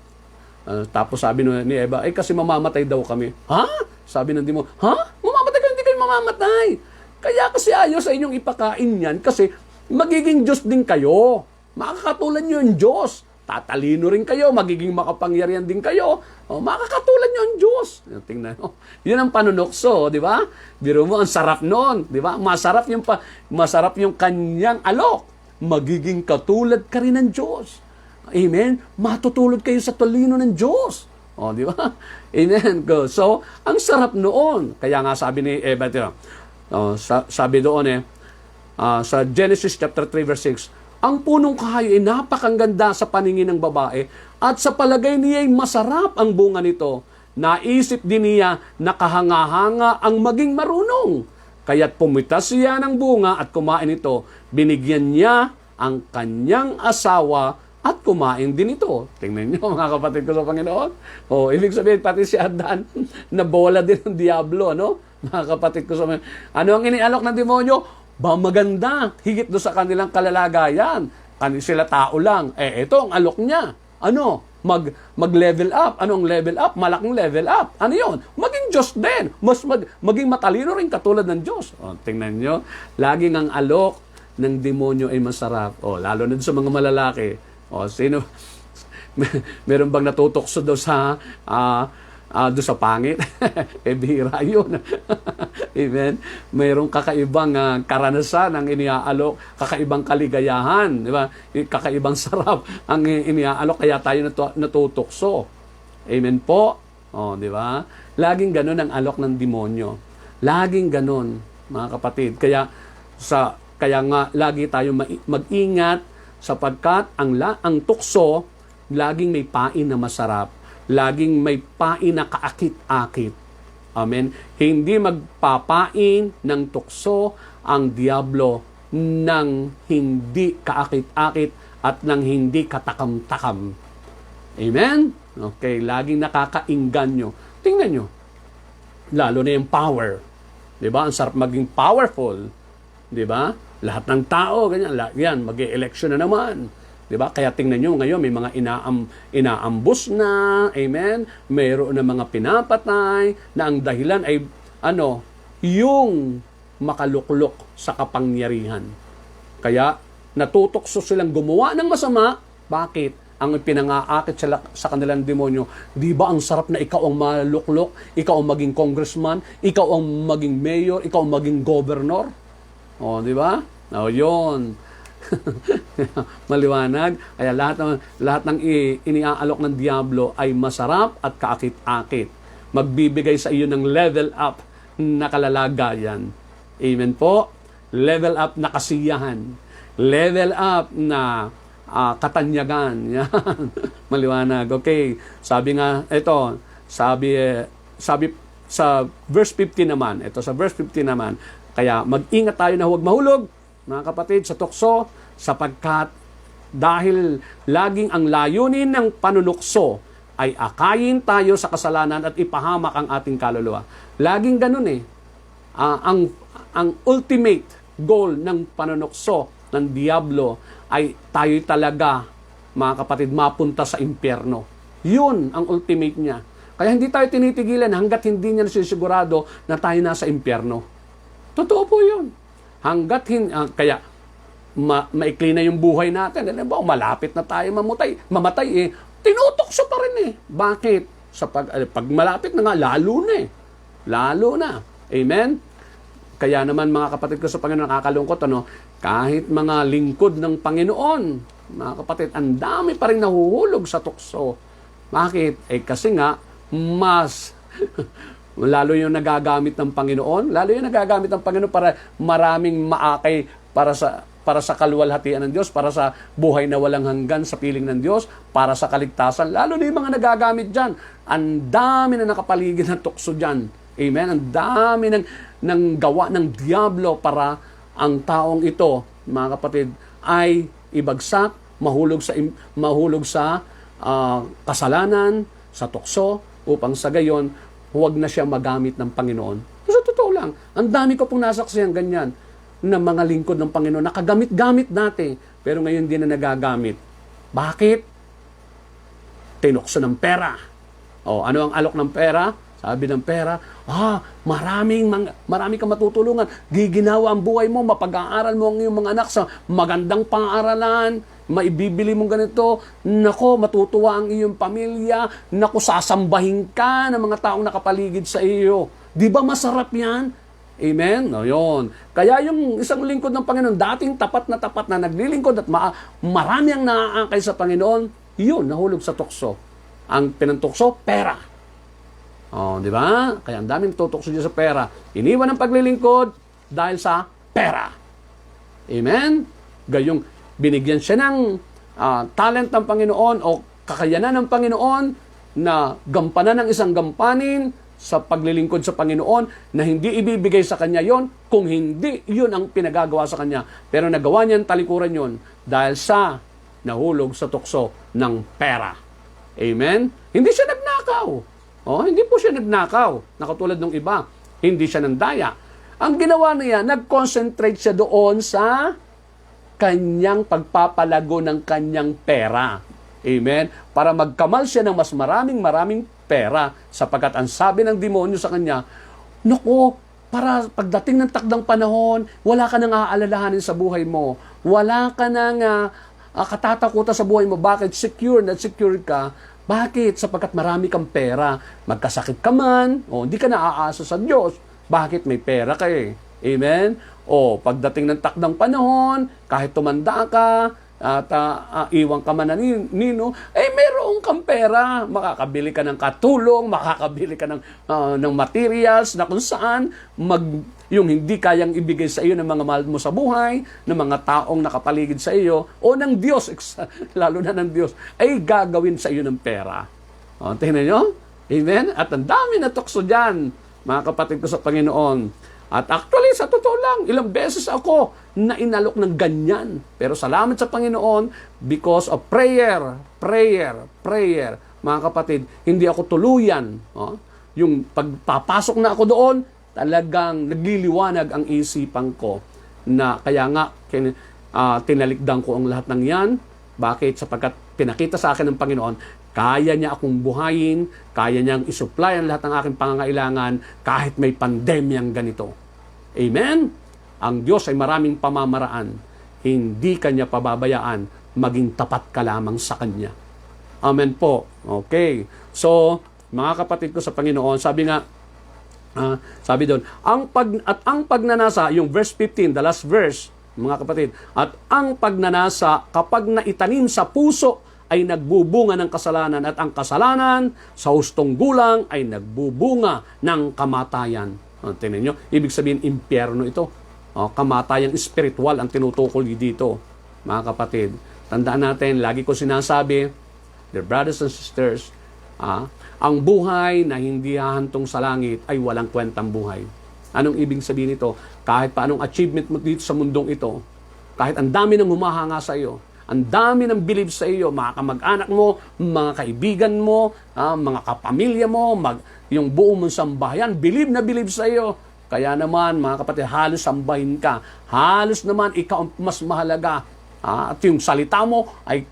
Tapos sabi ni Eva, kasi mamamatay daw kami. Ha? Sabi ng demonyo, mamamatay kayo? Hindi kayo mamamatay. Kaya kasi ayaw sa inyong ipakain yan kasi magiging Diyos din kayo. Makakatulad nyo yung Diyos. Tatalino rin kayo, magiging makapangyarihan din kayo. Makakatulad nyo ang Diyos. Tingnan mo. Yun ang panunokso, di ba? Biro mo, ang sarap nun, di ba? Masarap yung kanyang alok. Magiging katulad ka rin ng Diyos. Amen? Matutulad kayo sa talino ng Diyos. Di ba? Amen. So, ang sarap noon. Kaya nga sabi ni Eva, sabi doon sa Genesis chapter 3 verse 6, ang punong kahoy ay napakaganda sa paningin ng babae at sa palagay niya ay masarap ang bunga nito. Naisip din niya na kahanga-hanga ang maging marunong. Kaya't pumitas siya ng bunga at kumain ito. Binigyan niya ang kanyang asawa at kumain din ito. Tingnan niyo mga kapatid ko sa Panginoon. Ibig sabihin pati si Adan na bola din ng Diablo, ano? Mga kapatid ko sa Panginoon. Ano ang inialok ng demonyo? Maganda, higit doon sa kanilang kalalagayan. Sila tao lang. Ito ang alok niya. Ano? Mag-level up. Ano ang level up? Malaking level up. Ano yun? Maging Diyos din. Maging matalino rin katulad ng Diyos. Tingnan nyo. Laging ang alok ng demonyo ay masarap. Lalo na sa mga malalaki. Sino? Meron bang natutokso daw sa doon sa pangit? Bihira yun. Amen? Mayroong kakaibang karanasan ang iniaalok, kakaibang kaligayahan, di ba? Kakaibang sarap ang iniaalok, kaya tayo natutokso. Amen po? Di ba? Laging ganun ang alok ng demonyo. Laging ganun, mga kapatid. Kaya nga lagi tayo mag-ingat sapagkat ang tukso laging may pain na masarap. Laging may pain na kaakit-akit. Amen? Hindi magpapain ng tukso ang Diablo ng hindi kaakit-akit at ng hindi katakam-takam. Amen? Okay, laging nakakainganyo. Tingnan nyo. Lalo na yung power. Diba? Ang sarap maging powerful. Diba? Lahat ng tao, ganyan. Yan, mag-e-election na naman. 'Di ba? Kaya tingnan nyo ngayon, may mga inaambus na, amen? Mayroon na mga pinapatay na ang dahilan ay yung makaluklok sa kapangyarihan. Kaya natutokso silang gumawa ng masama. Bakit? Ang pinangaakit sa kanilang demonyo, di ba ang sarap na ikaw ang maluklok, ikaw ang maging congressman, ikaw ang maging mayor, ikaw ang maging governor? O, di ba? O, yun. Maliwanag. Kaya lahat ng iniaalok ng Diablo ay masarap at kaakit-akit. Magbibigay sa iyo ng level up na kalalagayan. Amen po? Level up na kasiyahan. Level up na katanyagan. Yan. Maliwanag. Okay. Sabi nga, sabi sa verse 50 naman, sa verse 50 naman, kaya mag-ingat tayo na huwag mahulog, mga kapatid, sa tukso, sapagkat dahil laging ang layunin ng panunukso ay akayin tayo sa kasalanan at ipahamak ang ating kaluluwa. Laging ganun eh. Ang ultimate goal ng panunukso ng Diablo ay tayo talaga, mga kapatid, mapunta sa impyerno. Yun ang ultimate niya. Kaya hindi tayo tinitigilan hanggat hindi niya nasisigurado na tayo nasa impyerno. Totoo po yun. Hanggat kaya maikli na yung buhay natin. Malapit na tayo mamatay eh. Tinutokso pa rin eh. Bakit? Pag malapit na nga, lalo na eh. Lalo na. Amen? Kaya naman mga kapatid ko sa Panginoon, nakakalungkot, kahit mga lingkod ng Panginoon, mga kapatid, ang dami pa rin nahuhulog sa tukso. Bakit? Kasi nga, mas lalo yung nagagamit ng Panginoon, para maraming maakay para sa kaluwalhatian ng Diyos, para sa buhay na walang hanggan sa piling ng Diyos, para sa kaligtasan. Lalo na yung mga nagagamit dyan. Ang dami na nakapaligid ng tukso dyan. Amen? Ang dami ng gawa ng Diablo para ang taong ito, mga kapatid, ay ibagsak, mahulog sa kasalanan, sa tukso, upang sa gayon, huwag na siya magamit ng Panginoon. Sa totoo lang, ang dami ko pong nasaksihan ganyan, na mga lingkod ng Panginoon, nakagamit-gamit dati, pero ngayon din na nagagamit. Bakit? Tinukso ng pera. Ano ang alok ng pera? Sabi ng pera, marami kang matutulungan. Giginawa ang buhay mo, mapag-aaral mo ang iyong mga anak sa magandang pang-aaralan, maibibili mong ganito, nako, matutuwa ang iyong pamilya, nako, sasambahin ka ng mga taong nakapaligid sa iyo. Di ba masarap yan? Amen? Yun. Kaya yung isang lingkod ng Panginoon, dating tapat na naglilingkod at marami ang naaakay sa Panginoon, yun, nahulog sa tukso. Ang pinantukso, pera. Di ba? Kaya ang daming tutokso dyan sa pera. Iniwan ang paglilingkod dahil sa pera. Amen? Gayong binigyan siya ng talent ng Panginoon o kakayanan ng Panginoon na gampanan ng isang gampanin sa paglilingkod sa Panginoon na hindi ibibigay sa kanya yon kung hindi yun ang pinagagawa sa kanya. Pero nagawa niya ang talikuran yon dahil sa nahulog sa tukso ng pera. Amen? Hindi siya nagnakaw. Hindi po siya nagnakaw, nakatulad ng iba. Hindi siya nandaya. Ang ginawa niya, nag-concentrate siya doon sa kanyang pagpapalago ng kanyang pera. Amen? Para magkamal siya ng mas maraming pera, sapagkat ang sabi ng demonyo sa kanya, naku, para pagdating ng takdang panahon, wala ka nang aalalahanin sa buhay mo. Wala ka nang katatakutan sa buhay mo. Bakit? Secure ka. Bakit? Sapagkat marami kang pera. Magkasakit ka man, hindi ka naaasa sa Diyos. Bakit? May pera ka eh. Amen? Pagdating ng takdang panahon, kahit tumanda ka, at iwan ka man na nino, meron kang pera. Makakabili ka ng katulong, makakabili ka ng materials na kung saan yung hindi kayang ibigay sa iyo ng mga mahal mo sa buhay, ng mga taong nakapaligid sa iyo, o ng Diyos, lalo na ng Diyos, ay gagawin sa iyo ng pera. Tingnan nyo? Amen? At ang dami na tukso dyan, mga kapatid ko sa Panginoon. At actually, sa totoo lang, ilang beses ako na inalok ng ganyan. Pero salamat sa Panginoon, because of prayer. Mga kapatid, hindi ako tuluyan. Yung pagpapasok na ako doon, talagang nagliliwanag ang isipan ko na kaya nga tinalikdan ko ang lahat ng yan Bakit? Sapagkat pinakita sa akin ng Panginoon, kaya niya akong buhayin, kaya niyang isupply ang lahat ng aking pangangailangan kahit may pandemyang ganito. Amen? Ang Diyos ay maraming pamamaraan. Hindi Kanya pababayaan. Maging tapat ka lamang sa Kanya. Amen po. Okay. So, mga kapatid ko sa Panginoon, sabi nga, sabi doon, ang pagnanasa, yung verse 15, the last verse, mga kapatid, at ang pagnanasa kapag naitanim sa puso ay nagbubunga ng kasalanan, at ang kasalanan sa hustong gulang ay nagbubunga ng kamatayan. Tingnan nyo, ibig sabihin impyerno ito. Kamatayang spiritual ang tinutukol dito, mga kapatid. Tandaan natin, lagi ko sinasabi, dear brothers and sisters, ang buhay na hindi hahantong sa langit ay walang kwentang buhay. Anong ibig sabihin nito? Kahit paanong achievement mo dito sa mundong ito, kahit ang dami ng humahanga sa iyo, ang dami ng believe sa iyo, mga kamag-anak mo, mga kaibigan mo, mga kapamilya mo, yung buong mong sambahayan, believe na believe sa iyo. Kaya naman, mga kapatid, halos sambahin ka. Halos naman, ikaw ang mas mahalaga. At yung salita mo ay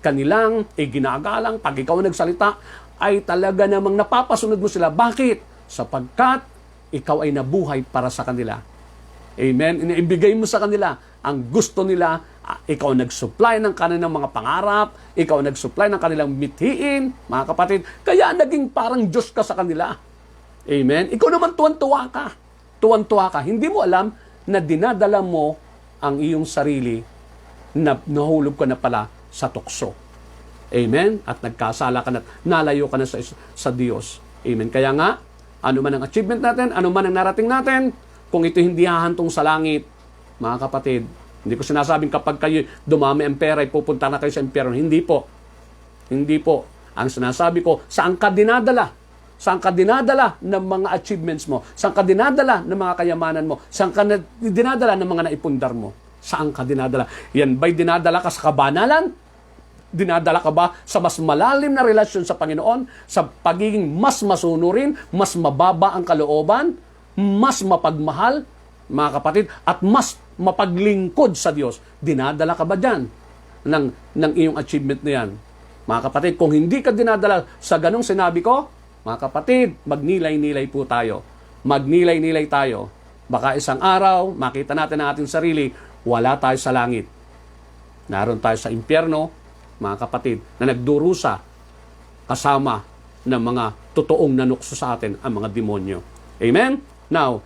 kanilang ginagalang. Pag ikaw nagsalita, ay talaga namang napapasunod mo sila. Bakit? Sapagkat ikaw ay nabuhay para sa kanila. Amen? Inibigay mo sa kanila ang gusto nila. Ikaw nag-supply ng kanilang mga pangarap. Ikaw nag-supply ng kanilang mithiin, mga kapatid. Kaya naging parang Diyos ka sa kanila. Amen? Ikaw naman tuwan-tuwa ka. Tuwan-tuwa ka. Hindi mo alam na dinadala mo ang iyong sarili na nahulog ka na pala sa tukso. Amen? At nagkasala ka na, nalayo ka na sa Diyos. Amen? Kaya nga, ano man ang achievement natin, ano man ang narating natin, kung ito hindi hahantong sa langit, mga kapatid, hindi ko sinasabing kapag kayo dumami ang pera, pupunta na kayo sa impyerno. Hindi po. Hindi po. Ang sinasabi ko, saan ka dinadala? Saan ka dinadala ng mga achievements mo? Saan ka dinadala ng mga kayamanan mo? Saan ka dinadala ng mga naipundar mo? Saan ka dinadala? Yan ba'y dinadala ka sa kabanalan? Dinadala ka ba sa mas malalim na relasyon sa Panginoon? Sa pagiging mas masunurin, mas mababa ang kalooban, mas mapagmahal, mga kapatid, at mas mapaglingkod sa Diyos? Dinadala ka ba dyan ng iyong achievement na yan? Mga kapatid, kung hindi ka dinadala sa ganong sinabi ko, mga kapatid, magnilay-nilay po tayo. Magnilay-nilay tayo. Baka isang araw, makita natin ang ating sarili, wala tayo sa langit. Naroon tayo sa impyerno, mga kapatid, na nagdurusa kasama ng mga totoong nanukso sa atin, ang mga demonyo. Amen? Now,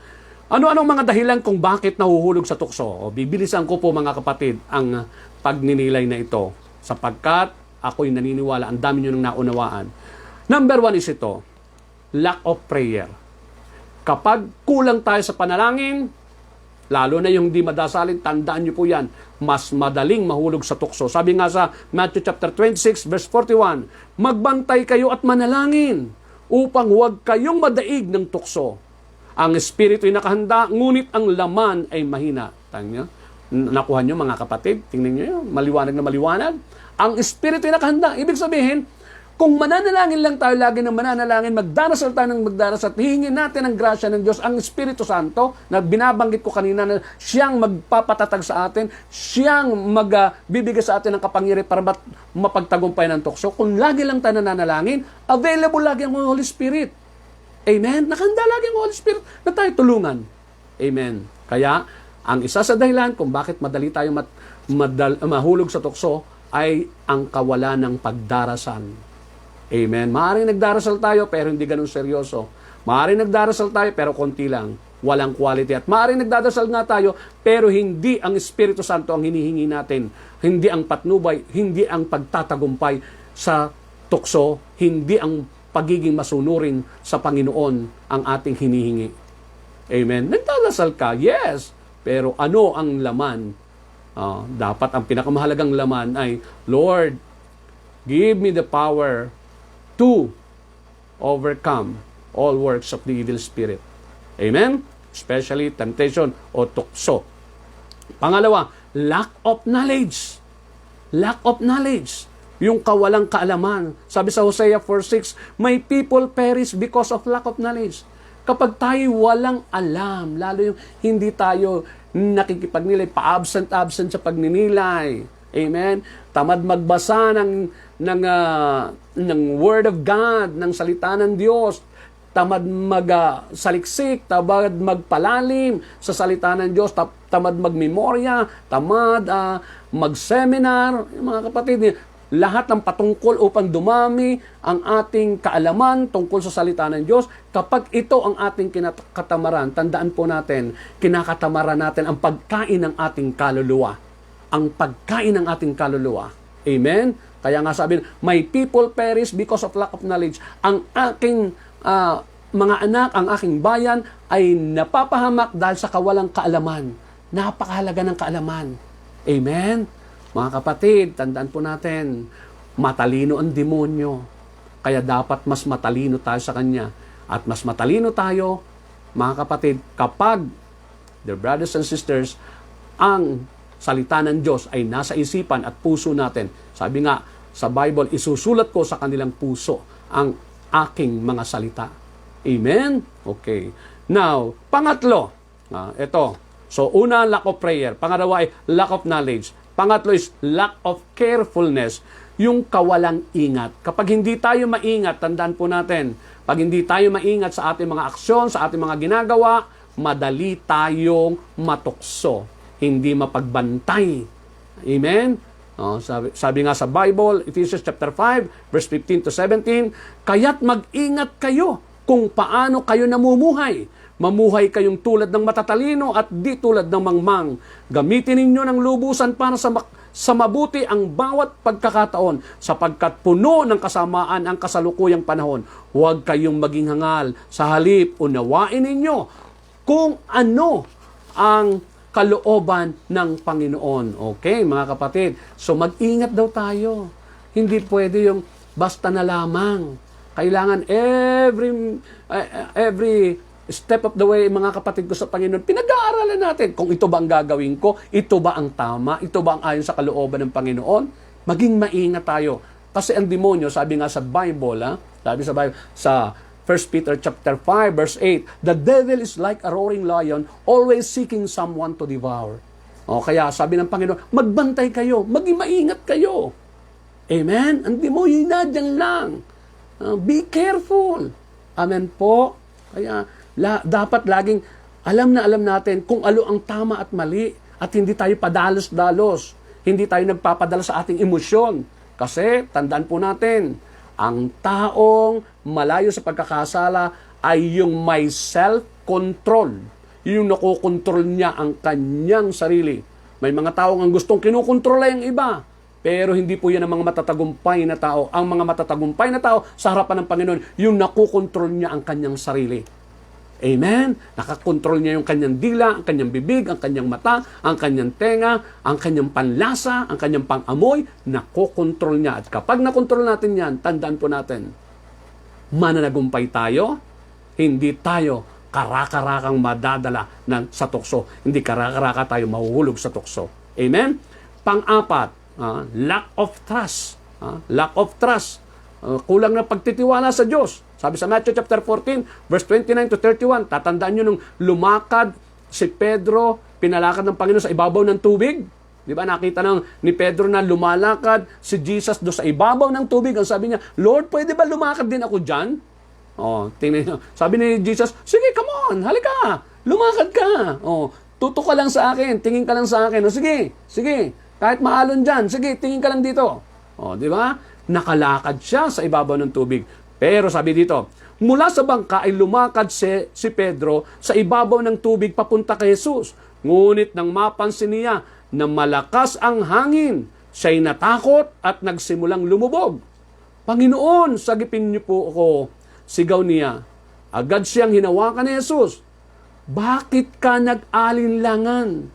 ano-anong mga dahilan kung bakit nahuhulog sa tukso? Bibilisan ko po, mga kapatid, ang pagninilay na ito. Sapagkat ako'y naniniwala, ang dami nyo nang naunawaan. Number 1 is ito, lack of prayer. Kapag kulang tayo sa panalangin, lalo na yung di madasalin, tandaan nyo po yan, mas madaling mahulog sa tukso. Sabi nga sa Matthew chapter 26, verse 41, magbantay kayo at manalangin upang huwag kayong madaig ng tukso. Ang espiritu ay nakahanda, ngunit ang laman ay mahina. Tanya, nakuha nyo mga kapatid, tingnan nyo yun, maliwanag na maliwanag. Ang espiritu ay nakahanda. Ibig sabihin, kung mananalangin lang tayo lagi ng mananalangin, magdarasal tayo ng magdarasal, at hihingin natin ang grasya ng Diyos, ang Espiritu Santo, na binabanggit ko kanina, na siyang magpapatatag sa atin, siyang magbibigay sa atin ng kapangyarihan para mapagtagumpay ng tukso. Kung lagi lang tayo nananalangin, available lagi ang Holy Spirit. Amen? Nakahanda lagi ang Holy Spirit na tayo tulungan. Amen. Kaya, ang isa sa dahilan kung bakit madali tayo mahulog sa tukso ay ang kawalan ng pagdarasal. Amen. Maaaring nagdarasal tayo pero hindi ganun seryoso. Maaaring nagdarasal tayo pero konti lang. Walang quality. At maaaring nagdarasal nga tayo pero hindi ang Espiritu Santo ang hinihingi natin. Hindi ang patnubay, hindi ang pagtatagumpay sa tukso, hindi ang pagiging masunurin sa Panginoon ang ating hinihingi. Amen. Nagdarasal ka, yes. Pero ano ang laman? Dapat ang pinakamahalagang laman ay, Lord, give me the power to overcome all works of the evil spirit. Amen? Especially temptation o tukso. Pangalawa, lack of knowledge. Lack of knowledge. Yung kawalang kaalaman. Sabi sa Hosea 4:6, my people perish because of lack of knowledge. Kapag tayo walang alam, lalo yung hindi tayo nakikipagnilay, pa-absent sa pagninilay. Amen? tamad magbasa ng Word of God, ng salita ng Diyos, tamad magsaliksik, tamad magpalalim sa salita ng Diyos, tamad magmemorya, tamad mag-seminar, mga kapatid, lahat ng patungkol upang dumami ang ating kaalaman tungkol sa salita ng Diyos. Kapag ito ang ating kinakatamaran, tandaan po natin, kinakatamaran natin ang pagkain ng ating kaluluwa. Ang pagkain ng ating kaluluwa. Amen? Kaya nga sabi, my people perish because of lack of knowledge. Ang aking mga anak, ang aking bayan ay napapahamak dahil sa kawalang kaalaman. Napakahalaga ng kaalaman. Amen? Mga kapatid, tandaan po natin, matalino ang demonyo. Kaya dapat mas matalino tayo sa kanya. At mas matalino tayo, mga kapatid, kapag, dear brothers and sisters, ang salita ng Diyos ay nasa isipan at puso natin. Sabi nga sa Bible, isusulat ko sa kanilang puso ang aking mga salita. Amen? Okay. Now, pangatlo, ito. So, una, lack of prayer. Pangalawa ay lack of knowledge. Pangatlo is lack of carefulness, yung kawalang ingat. Kapag hindi tayo maingat, tandaan po natin, pag hindi tayo maingat sa ating mga aksyon, sa ating mga ginagawa, madali tayong matukso, hindi mapagbantay. Amen? Sabi nga sa Bible, Ephesians chapter 5, verse 15 to 17, kaya't mag-ingat kayo kung paano kayo namumuhay. Mamuhay kayong tulad ng matatalino at di tulad ng mangmang. Gamitin ninyo ng lubusan para sa mabuti ang bawat pagkakataon, sapagkat puno ng kasamaan ang kasalukuyang panahon. Huwag kayong maging hangal. Sa halip, unawain ninyo kung ano ang kalooban ng Panginoon. Okay, mga kapatid. So mag-ingat daw tayo. Hindi pwede yung basta na lamang. Kailangan every step of the way, mga kapatid ko sa Panginoon, pinag-aaralan natin kung ito ba ang gagawin ko, ito ba ang tama, ito ba ang ayon sa kalooban ng Panginoon. Maging maingat tayo. Kasi ang demonyo, sabi nga sa Bible, sabi sa Bible, sa 1 Peter chapter 5, verse 8, the devil is like a roaring lion, always seeking someone to devour. Kaya sabi ng Panginoon, magbantay kayo, maging maingat kayo. Amen? Ang demonyo na dyan lang. Be careful. Amen po. Kaya, dapat laging alam natin kung ano ang tama at mali at hindi tayo padalos-dalos. Hindi tayo nagpapadala sa ating emosyon. Kasi, tandaan po natin, ang taong malayo sa pagkakasala ay yung may self-control. Yung nakokontrol niya ang kanyang sarili. May mga taong ang gustong kinukontrola yung iba. Pero hindi po yan ang mga matatagumpay na tao. Ang mga matatagumpay na tao sa harapan ng Panginoon, yung nakokontrol niya ang kanyang sarili. Amen? Nakakontrol niya yung kanyang dila, ang kanyang bibig, ang kanyang mata, ang kanyang tenga, ang kanyang panlasa, ang kanyang pang-amoy, nakokontrol niya. At kapag nakontrol natin yan, tandaan po natin, mananagumpay tayo, hindi tayo karakarakang madadala sa tukso. Hindi karakaraka tayo mahuhulog sa tukso. Amen? Pang-apat, lack of trust. Lack of trust. Kulang na pagtitiwala sa Diyos. Sabi sa Matthew chapter 14, verse 29 to 31, tatandaan nyo nung lumakad si Pedro, pinalakad ng Panginoon sa ibabaw ng tubig. Di ba? Nakita ni Pedro na lumalakad si Jesus do sa ibabaw ng tubig. Ang sabi niya, Lord, pwede ba lumakad din ako dyan? Tingnan nyo. Sabi ni Jesus, sige, come on, halika, lumakad ka. Tutok ka lang sa akin, tingin ka lang sa akin. Sige, kahit maalon dyan, sige, tingin ka lang dito. Di ba? Nakalakad siya sa ibabaw ng tubig. Pero sabi dito, mula sa bangka ay lumakad si Pedro sa ibabaw ng tubig papunta kay Jesus. Ngunit nang mapansin niya na malakas ang hangin, siya'y natakot at nagsimulang lumubog. Panginoon, sagipin niyo po ako. Sigaw niya. Agad siyang hinawakan ni Jesus. Bakit ka nag-alinlangan?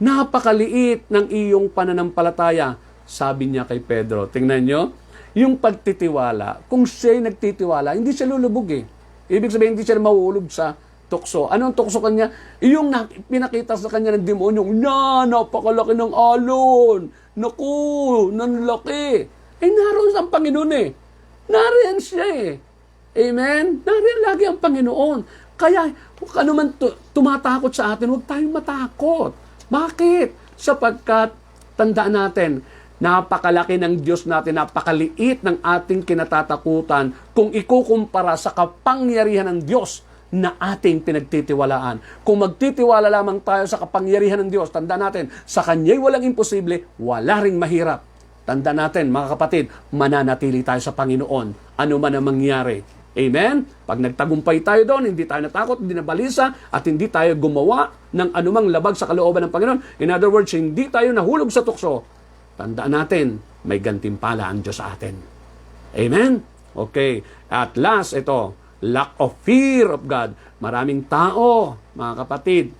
Napakaliit ng iyong pananampalataya, sabi niya kay Pedro. Tingnan niyo. Yung pagtitiwala, kung siya'y nagtitiwala, hindi siya lulubog eh. Ibig sabihin, hindi siya mahuhulog sa tukso. Anong tukso kanya? Yung pinakita sa kanya ng demonyo, napakalaki ng alon. Naku, nanlaki. Naroon ang Panginoon eh. Nariyan siya eh. Amen? Nariyan lagi ang Panginoon. Kaya, kung ano man tumatakot sa atin, huwag tayong matakot. Bakit? Sapagkat, tandaan natin, Napakalaki ng Diyos natin, napakaliit ng ating kinatatakutan kung ikukumpara sa kapangyarihan ng Diyos na ating pinagtitiwalaan. Kung magtitiwala lamang tayo sa kapangyarihan ng Diyos, tanda natin, sa Kanya'y walang imposible, wala ring mahirap. Tanda natin, mga kapatid, mananatili tayo sa Panginoon, ano man ang mangyari. Amen? Pag nagtagumpay tayo doon, hindi tayo natakot, hindi nabalisa, at hindi tayo gumawa ng anumang labag sa kalooban ng Panginoon. In other words, hindi tayo nahulog sa tukso. Tandaan natin, may gantimpala ang Diyos sa atin. Amen? Okay. At last, ito, lack of fear of God. Maraming tao, mga kapatid,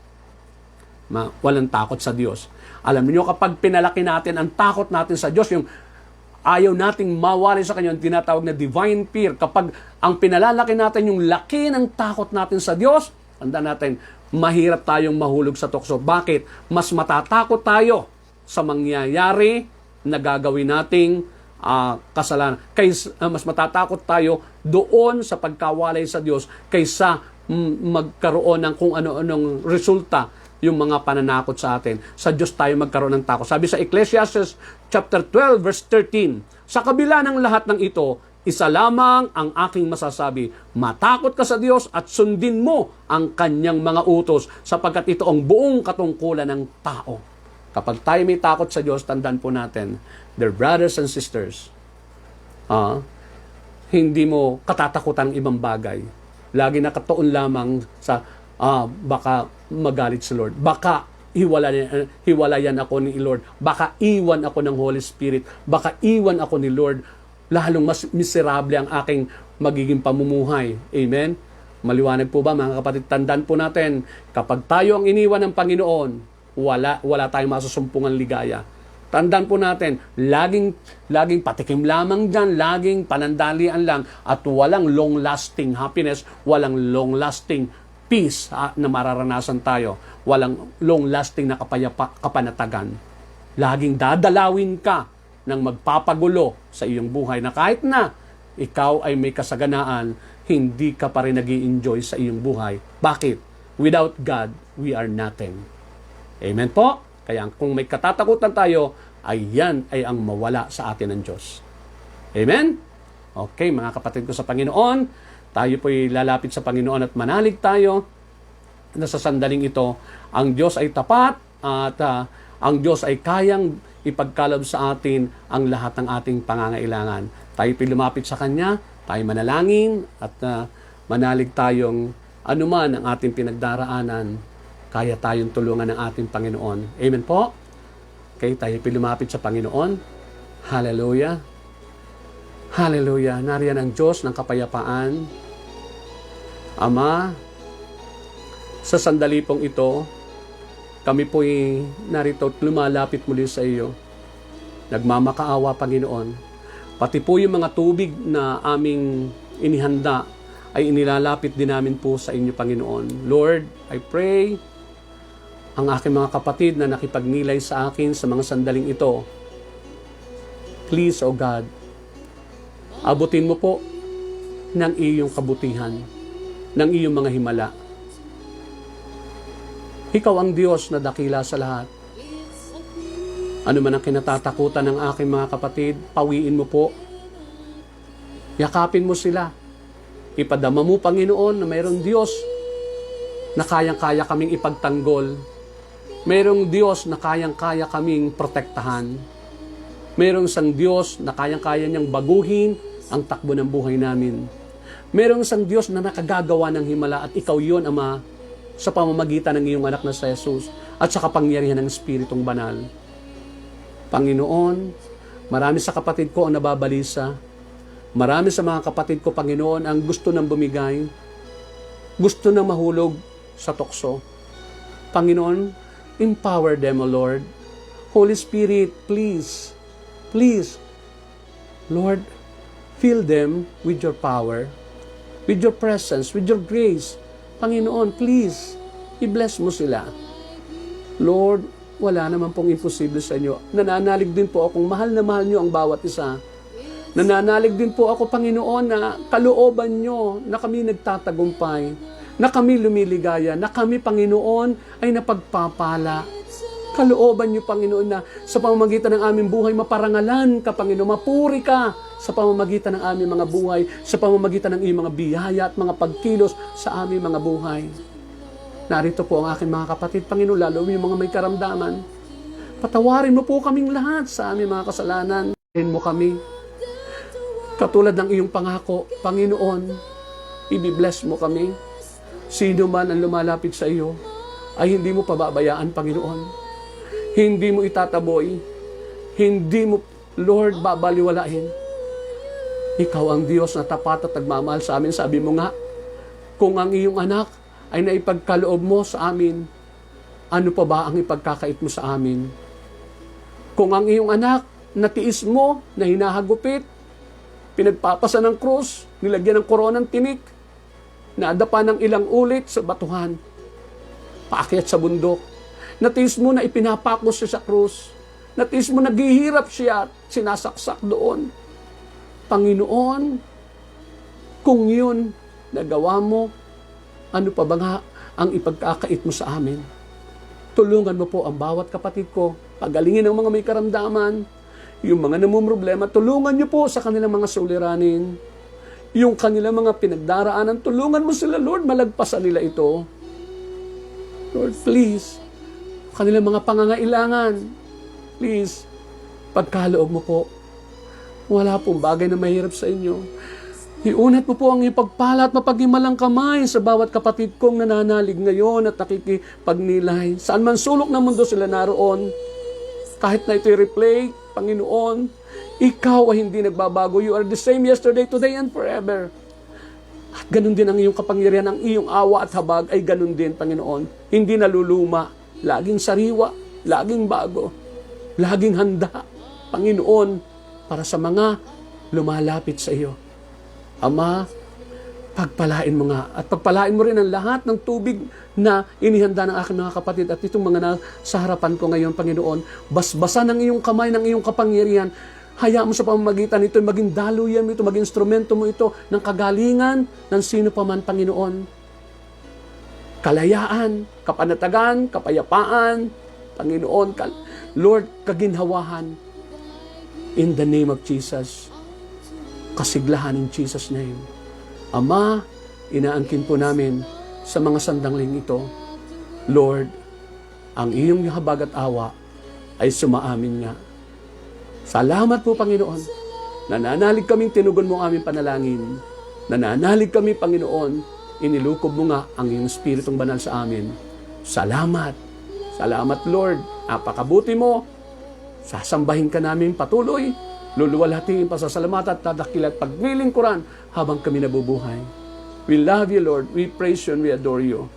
walang takot sa Diyos. Alam niyo, kapag pinalaki natin ang takot natin sa Diyos, yung ayaw nating mawali sa Kanya, yung tinatawag na divine fear. Kapag ang pinalalaki natin yung laki ng takot natin sa Diyos, tandaan natin, mahirap tayong mahulog sa tukso. Bakit? Mas matatakot tayo sa mangyayari na gagawin nating kasalanan. Mas matatakot tayo doon sa pagkawalay sa Diyos kaysa magkaroon ng kung ano-anong resulta yung mga pananakot sa atin. Sa Diyos tayo magkaroon ng takot. Sabi sa Ecclesiastes chapter 12 verse 13, sa kabila ng lahat ng ito, isa lamang ang aking masasabi, matakot ka sa Diyos at sundin mo ang kanyang mga utos sapagkat ito ang buong katungkulan ng tao. Kapag tayo may takot sa Diyos, tandaan po natin, dear brothers and sisters, hindi mo katatakutan ng ibang bagay. Lagi nakatuon lamang sa baka magalit si Lord. Baka hiwalayan ako ni Lord. Baka iwan ako ng Holy Spirit. Baka iwan ako ni Lord. Lalong mas miserable ang aking magiging pamumuhay. Amen? Maliwanag po ba, mga kapatid? Tandaan po natin, kapag tayo ang iniwan ng Panginoon, wala tayong masusumpungan ligaya. Tandaan po natin, laging patikim lamang dyan, laging panandalian lang, at walang long-lasting happiness, walang long-lasting peace na mararanasan tayo. Walang long-lasting na kapanatagan. Laging dadalawin ka ng magpapagulo sa iyong buhay na kahit na ikaw ay may kasaganaan, hindi ka pa rin nag-i-enjoy sa iyong buhay. Bakit? Without God, we are nothing. Amen po? Kaya kung may katatakutan tayo, ay yan ay ang mawala sa atin ng Diyos. Amen? Okay, mga kapatid ko sa Panginoon, tayo po'y lalapit sa Panginoon at manalig tayo na sa sandaling ito, ang Diyos ay tapat at ang Diyos ay kayang ipagkaloob sa atin ang lahat ng ating pangangailangan. Tayo po'y lumapit sa Kanya, tayo manalangin at manalig tayong anuman ang ating pinagdaraanan, kaya tayong tulungan ng ating Panginoon. Amen po? Okay, tayo po'y lumapit sa Panginoon. Hallelujah. Hallelujah. Nariyan ang Diyos ng kapayapaan. Ama, sa sandali pong ito, kami po'y narito at lumalapit muli sa iyo. Nagmamakaawa, Panginoon. Pati po yung mga tubig na aming inihanda ay inilalapit din namin po sa inyo, Panginoon. Lord, I pray ang aking mga kapatid na nakipagnilay sa akin sa mga sandaling ito. Please, O God, abutin mo po ng iyong kabutihan, ng iyong mga himala. Ikaw ang Diyos na dakila sa lahat. Ano man ang kinatatakutan ng aking mga kapatid, pawiin mo po. Yakapin mo sila. Ipadama mo, Panginoon, na mayroong Diyos na kayang-kaya kaming ipagtanggol. Mayroong Diyos na kayang-kaya kaming protektahan. Mayroong isang Diyos na kayang-kaya niyang baguhin ang takbo ng buhay namin. Mayroong isang Diyos na nakagagawa ng himala at ikaw yun, Ama, sa pamamagitan ng iyong anak na si Jesus at sa kapangyarihan ng Espiritong Banal. Panginoon, marami sa kapatid ko ang nababalisa. Marami sa mga kapatid ko, Panginoon, ang gusto ng bumigay. Gusto ng mahulog sa tukso. Panginoon, empower them, O Lord. Holy Spirit, please, Lord, fill them with your power, with your presence, with your grace. Panginoon, please, i-bless mo sila. Lord, wala naman pong imposible sa inyo. Nananalig din po akong mahal na mahal nyo ang bawat isa. Nananalig din po ako, Panginoon, na kalooban nyo na kami nagtatagumpay, na kami lumiligaya, na kami, Panginoon, ay napagpapala. Kalooban niyo, Panginoon, na sa pamamagitan ng aming buhay, maparangalan ka, Panginoon. Mapuri ka sa pamamagitan ng aming mga buhay, sa pamamagitan ng iyong mga biyaya at mga pagkilos sa aming mga buhay. Narito po ang aking mga kapatid, Panginoon, lalo yung mga may karamdaman. Patawarin mo po kaming lahat sa aming mga kasalanan. Patawarin mo kami. Katulad ng iyong pangako, Panginoon, i-bless mo kami. Sino man ang lumalapit sa iyo, ay hindi mo pababayaan, Panginoon. Hindi mo itataboy. Hindi mo, Lord, babaliwalain. Ikaw ang Diyos na tapat at nagmamahal sa amin. Sabi mo nga, kung ang iyong anak ay naipagkaloob mo sa amin, ano pa ba ang ipagkakait mo sa amin? Kung ang iyong anak, natiis mo, na hinahagupit, pinagpapasa ng krus, nilagyan ng koronang tinik, naadapa ng ilang ulit sa batuhan, paakyat sa bundok, natiis mo na ipinapakos siya sa krus. Natiis mo naghihirap siya at sinasaksak doon. Panginoon, kung yun nagawa mo, ano pa ba nga ang ipagkakait mo sa amin? Tulungan mo po ang bawat kapatid ko. Pagalingin ang mga may karamdaman. Yung mga namumroblema, tulungan niyo po sa kanilang mga suliranin. Yung kanilang mga pinagdaraanan, tulungan mo sila, Lord, malagpasan nila ito. Lord, please, kanilang mga pangangailangan, please, pagkaloob mo po. Wala pong bagay na mahirap sa inyo. Iunat mo po ang ipagpala at mapaghimalang kamay sa bawat kapatid kong nananalig ngayon at nakikipagnilay. Saan man sulok ng mundo sila naroon, kahit na ito'y replay, Panginoon, ikaw ay hindi nagbabago. You are the same yesterday, today, and forever. At ganun din ang iyong kapangyarihan, ang iyong awa at habag ay ganun din, Panginoon. Hindi naluluma. Laging sariwa, laging bago, laging handa, Panginoon, para sa mga lumalapit sa iyo. Ama, pagpalain mo nga at pagpalain mo rin ang lahat ng tubig na inihanda ng aking mga kapatid at itong mga nasa harapan ko ngayon, Panginoon. Basbasan ng iyong kamay, ng iyong kapangyarihan. Hayaan mo sa pamamagitan nito, maging daluyan mo ito, maging instrumento mo ito ng kagalingan ng sino pa man, Panginoon. Kalayaan, kapanatagan, kapayapaan, Panginoon, Lord, kaginhawahan. In the name of Jesus. Kasiglahan in Jesus' name. Ama, inaangkin po namin sa mga sandangling ito, Lord, ang iyong habag at awa ay sumaamin nga. Salamat po, Panginoon. Nananalig kaming tinugon mo ang aming panalangin. Nananalig kami, Panginoon, inilukob mo nga ang iyong Espiritong Banal sa amin. Salamat. Salamat, Lord. Napakabuti mo. Sasambahin ka namin patuloy. Luluwalhati ang pasasalamat at tadakilat paglilingkuran habang kami nabubuhay. We love you, Lord. We praise you and we adore you.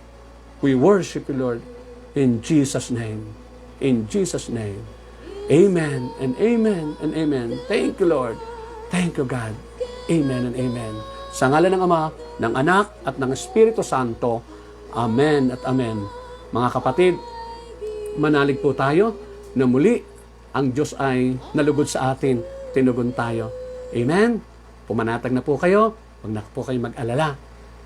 We worship you, Lord. In Jesus' name. In Jesus' name. Amen and amen and amen. Thank you, Lord. Thank you, God. Amen and amen. Sa ngalan ng Ama, ng Anak, at ng Espiritu Santo. Amen at amen. Mga kapatid, manalig po tayo na muli ang Diyos ay nalugod sa atin. Tinugon tayo. Amen? Pumanatag na po kayo. Huwag na po kayo mag-alala.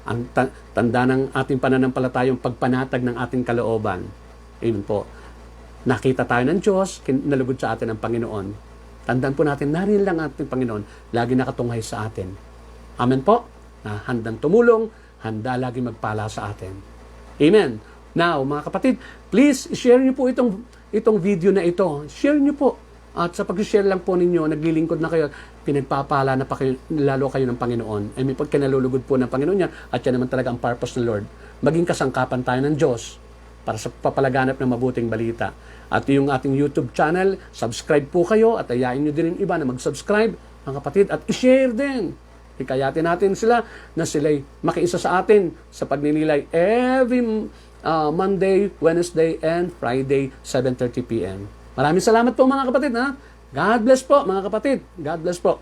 Ang tanda ng ating pananampalatayong pagpanatag ng ating kalooban. Amen po. Nakita tayo ng Diyos, nalugod sa atin ang Panginoon. Tandaan po natin, narin lang ating Panginoon, lagi nakatunghay sa atin. Amen po, na handang tumulong, handa lagi magpala sa atin. Amen. Now, mga kapatid, please share niyo po itong video na ito. Share niyo po. At sa pag-share lang po ninyo, naglilingkod na kayo, pinagpapala na pa kayo, lalo kayo ng Panginoon. Ay may pagkanalulugod po ng Panginoon niya, at yan naman talaga ang purpose ng Lord. Maging kasangkapan tayo ng Diyos para sa papalaganap ng mabuting balita. At yung ating YouTube channel, subscribe po kayo at ayain nyo din yung iba na mag-subscribe, mga kapatid, at i-share din. Hikayatin natin sila na sila'y makiisa sa atin sa pagninilay every Monday, Wednesday, and Friday, 7:30 p.m. Maraming salamat po mga kapatid. Ha? God bless po mga kapatid. God bless po.